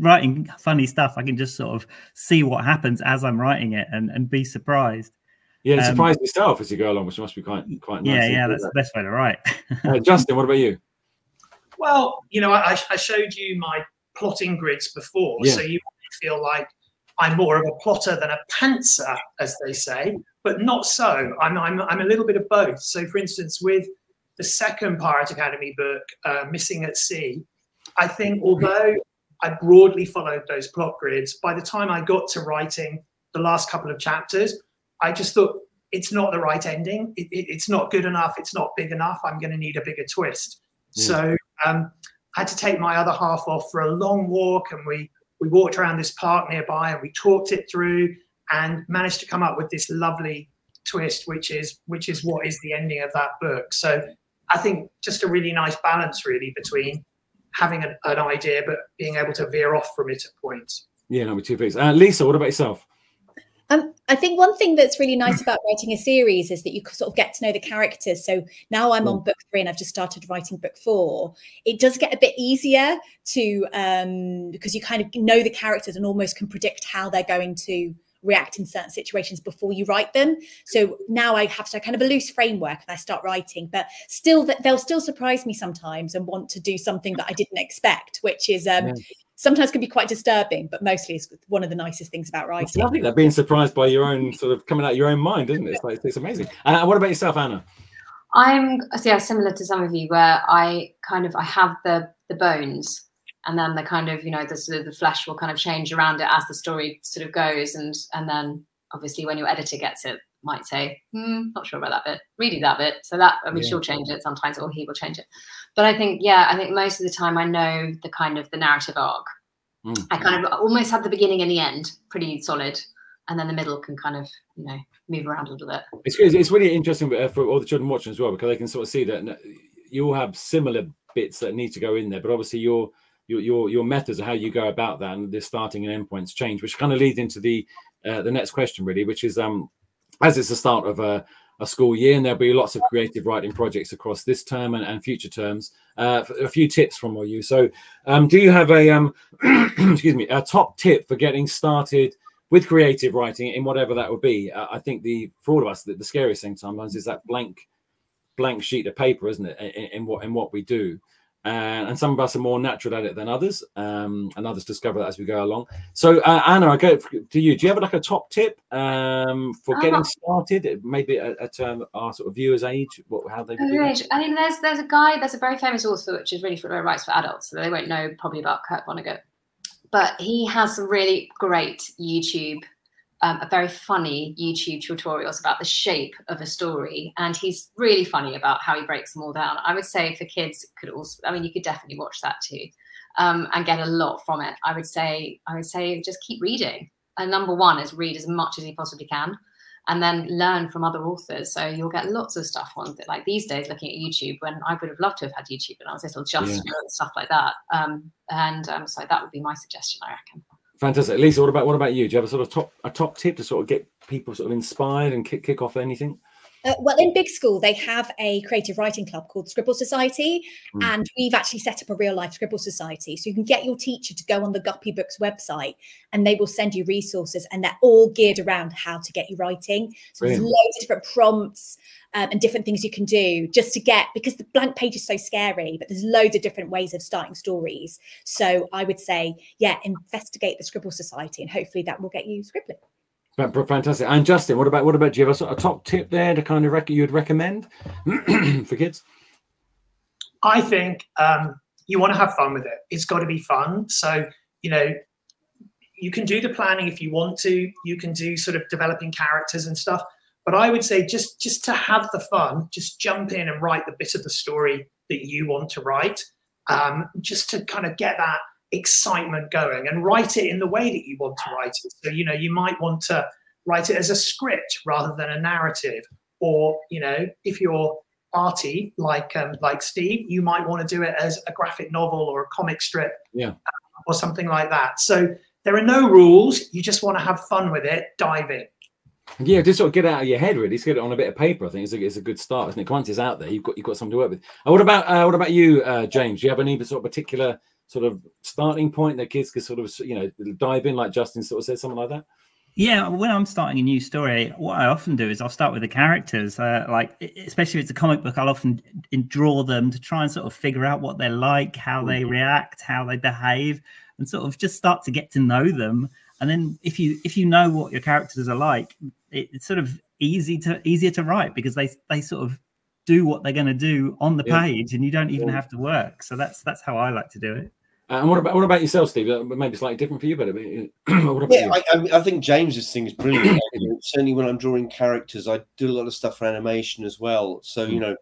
Speaker 4: writing funny stuff. I can just sort of see what happens as I'm writing it and be surprised.
Speaker 1: Yeah, surprise yourself as you go along, which must be quite nice.
Speaker 4: Yeah, that's the best way to write.
Speaker 1: Justin, what about you?
Speaker 3: Well, I showed you my plotting grids before, so you might feel like I'm more of a plotter than a pantser, as they say, but not so. I'm a little bit of both. So, for instance, with the second Pirate Academy book, Missing at Sea, I think although I broadly followed those plot grids, by the time I got to writing the last couple of chapters, I just thought it's not the right ending. It's not good enough. It's not big enough. I'm going to need a bigger twist. So I had to take my other half off for a long walk, and we walked around this park nearby, and we talked it through and managed to come up with this lovely twist, which is what is the ending of that book. So I think just a really nice balance, really, between having an idea but being able to veer off from it at points.
Speaker 1: Yeah, number two, please. Lisa, what about yourself?
Speaker 7: I think one thing that's really nice about writing a series is that you sort of get to know the characters. So now I'm on book 3 and I've just started writing book 4. It does get a bit easier to because you kind of know the characters and almost can predict how they're going to react in certain situations before you write them. So now I have kind of a loose framework and I start writing, but still they'll still surprise me sometimes and want to do something that I didn't expect, which is sometimes can be quite disturbing, but mostly it's one of the nicest things about writing.
Speaker 1: It's lovely that being surprised by your own sort of coming out your own mind, isn't it? It's amazing. What about yourself, Anna?
Speaker 8: I'm similar to some of you, where I have the bones, and then the kind of, the flesh will kind of change around it as the story sort of goes, and then obviously when your editor gets it, might say, not sure about that bit, redo that bit. So that, she'll change it sometimes, or he will change it. But I think most of the time I know the kind of the narrative arc. I kind of almost have the beginning and the end pretty solid, and then the middle can kind of, move around a little bit.
Speaker 1: It's really interesting for all the children watching as well, because they can sort of see that you all have similar bits that need to go in there, but obviously your methods of how you go about that and the starting and end points change, which kind of leads into the next question, really, which is as it's the start of a school year, and there'll be lots of creative writing projects across this term and future terms. A few tips from all you. So do you have a excuse me, a top tip for getting started with creative writing in whatever that would be? I think for all of us, the scariest thing sometimes is that blank sheet of paper, isn't it, in what we do. And some of us are more natural at it than others, and others discover that as we go along. So Anna, I go to you. Do you have like a top tip for getting started? Maybe at our sort of viewers' age, how they would do that?
Speaker 8: I mean, there's a very famous author which is really writes for adults, so they won't know probably about Kurt Vonnegut, but he has some really great YouTube. A very funny YouTube tutorials about the shape of a story, and he's really funny about how he breaks them all down. I would say for kids, you could definitely watch that too, and get a lot from it. I would say just keep reading. And number one is read as much as you possibly can, and then learn from other authors. So you'll get lots of stuff on it. Like these days, looking at YouTube, when I would have loved to have had YouTube when I was little, just for stuff like that. So that would be my suggestion, I reckon.
Speaker 1: Fantastic. Lisa, what about you? Do you have a sort of top tip to sort of get people sort of inspired and kick off anything?
Speaker 7: Well, in Bigg School, they have a creative writing club called Scribble Society, and we've actually set up a real life Scribble Society. So you can get your teacher to go on the Guppy Books website, and they will send you resources, and they're all geared around how to get you writing. So there's loads of different prompts and different things you can do just to get, because the blank page is so scary, but there's loads of different ways of starting stories. So I would say, investigate the Scribble Society, and hopefully that will get you scribbling.
Speaker 1: Fantastic. And Justin, what about do you have a sort of top tip there to kind of you'd recommend for kids?
Speaker 3: I think you want to have fun with it. It's got to be fun. So you can do the planning if you want to. You can do sort of developing characters and stuff. But I would say just to have the fun, just jump in and write the bit of the story that you want to write, just to kind of get that excitement going, and write it in the way that you want to write it. So you might want to write it as a script rather than a narrative, or if you're arty like Steve, you might want to do it as a graphic novel or a comic strip, or something like that. So there are no rules. You just want to have fun with it. Dive in.
Speaker 1: Yeah, just sort of get it out of your head, really. Just get it on a bit of paper. I think it's a good start, isn't it? Once it's out there, you've got something to work with. What about you, James? Do you have any sort of particular sort of starting point that kids could sort of dive in, like Justin sort of said, something like that?
Speaker 4: Yeah, when I'm starting a new story, what I often do is I'll start with the characters. Like, especially if it's a comic book, I'll often draw them to try and sort of figure out what they're like, how they react, how they behave, and sort of just start to get to know them. And then if you know what your characters are like, it's sort of easier to write, because they sort of do what they're going to do on the page, and you don't even have to work. So that's how I like to do it.
Speaker 1: And what about yourself, Steve? Maybe slightly different for you, but what about you?
Speaker 5: I think James's thing is brilliant. Certainly, when I'm drawing characters, I do a lot of stuff for animation as well. So you know,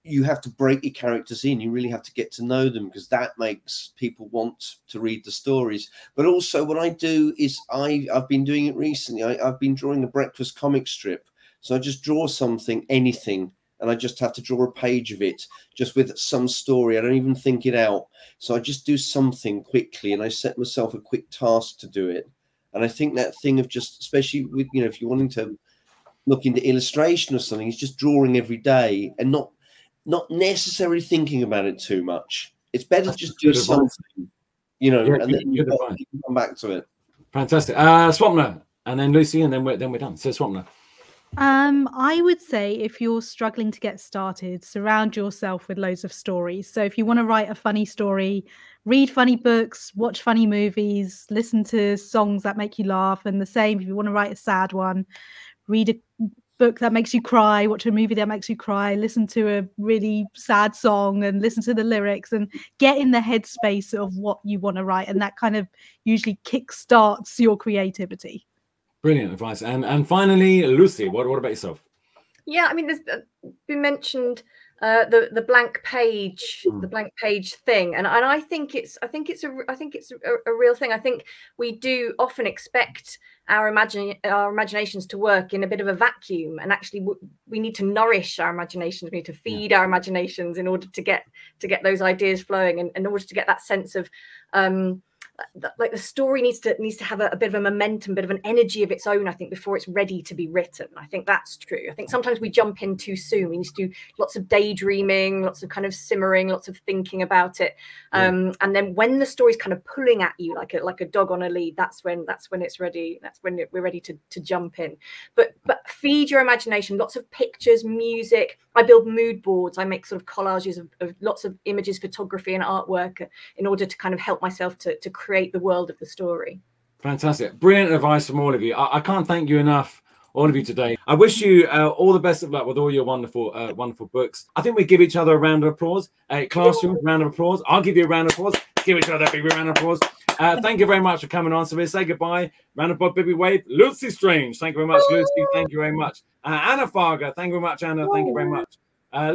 Speaker 5: you have to break your characters in. You really have to get to know them, because that makes people want to read the stories. But also, what I do is I've been doing it recently. I've been drawing a breakfast comic strip. So I just draw something, anything, and I just have to draw a page of it, just with some story. I don't even think it out. So I just do something quickly, and I set myself a quick task to do it. And I think that thing of just, especially with, you know, if you're wanting to look into illustration or something, it's just drawing every day and not necessarily thinking about it too much. It's better to just do something, you know, and then you can come back to it.
Speaker 1: Fantastic. Swapna, and then Lucy, and then we're done. So Swapna.
Speaker 2: I would say if you're struggling to get started, surround yourself with loads of stories. So if you want to write a funny story, read funny books, watch funny movies, listen to songs that make you laugh. And the same, if you want to write a sad one, read a book that makes you cry, watch a movie that makes you cry, listen to a really sad song and listen to the lyrics, and get in the headspace of what you want to write. And that kind of usually kickstarts your creativity.
Speaker 1: Brilliant advice. And finally, Lucy, what about yourself?
Speaker 6: Yeah, I mean, there's been mentioned the blank page, thing, and I think it's a real thing. I think we do often expect our imaginations to work in a bit of a vacuum, and actually we need to nourish our imaginations. We need to feed our imaginations in order to get those ideas flowing, and in order to get that sense of like the story needs to have a bit of a momentum, a bit of an energy of its own, I think, before it's ready to be written. I think that's true. I think sometimes we jump in too soon. We need to do lots of daydreaming, lots of kind of simmering, lots of thinking about it. And then when the story's kind of pulling at you like a dog on a lead, that's when it's ready. That's when we're ready to jump in. But feed your imagination, lots of pictures, music. I build mood boards. I make sort of collages of lots of images, photography and artwork in order to kind of help myself to create the world of the story.
Speaker 1: Fantastic. Brilliant advice from all of you. I can't thank you enough, all of you today. I wish you all the best of luck with all your wonderful wonderful books. I think we give each other a round of applause. Classroom, round of applause. I'll give you a round of applause. Give each other a big round of applause. Thank you very much for coming on. So we'll say goodbye. Round of applause, Bibby Wave. Lucy Strange, thank you very much. Lucy, thank you very much. Anna Fargher, thank you very much. Anna, thank you very much.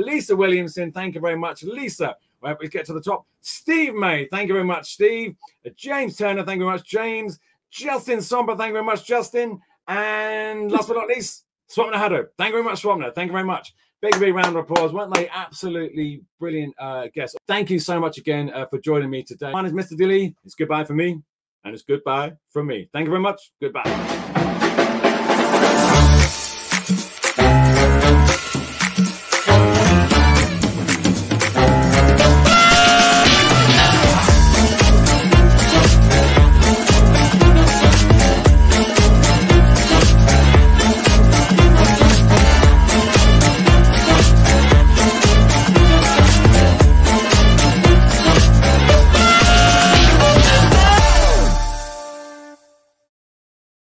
Speaker 1: Lisa Williamson, thank you very much. Lisa, well, we get to the top. Steve May, thank you very much, Steve. James Turner, thank you very much, James. Justin Somper, thank you very much, Justin. And last but not least, Swapna Haddow. Thank you very much, Swapna. Thank you very much. Big round of applause. Weren't they absolutely brilliant guests? Thank you so much again for joining me today. My name is Mr Dilly. It's goodbye for me, and it's goodbye from me. Thank you very much. Goodbye.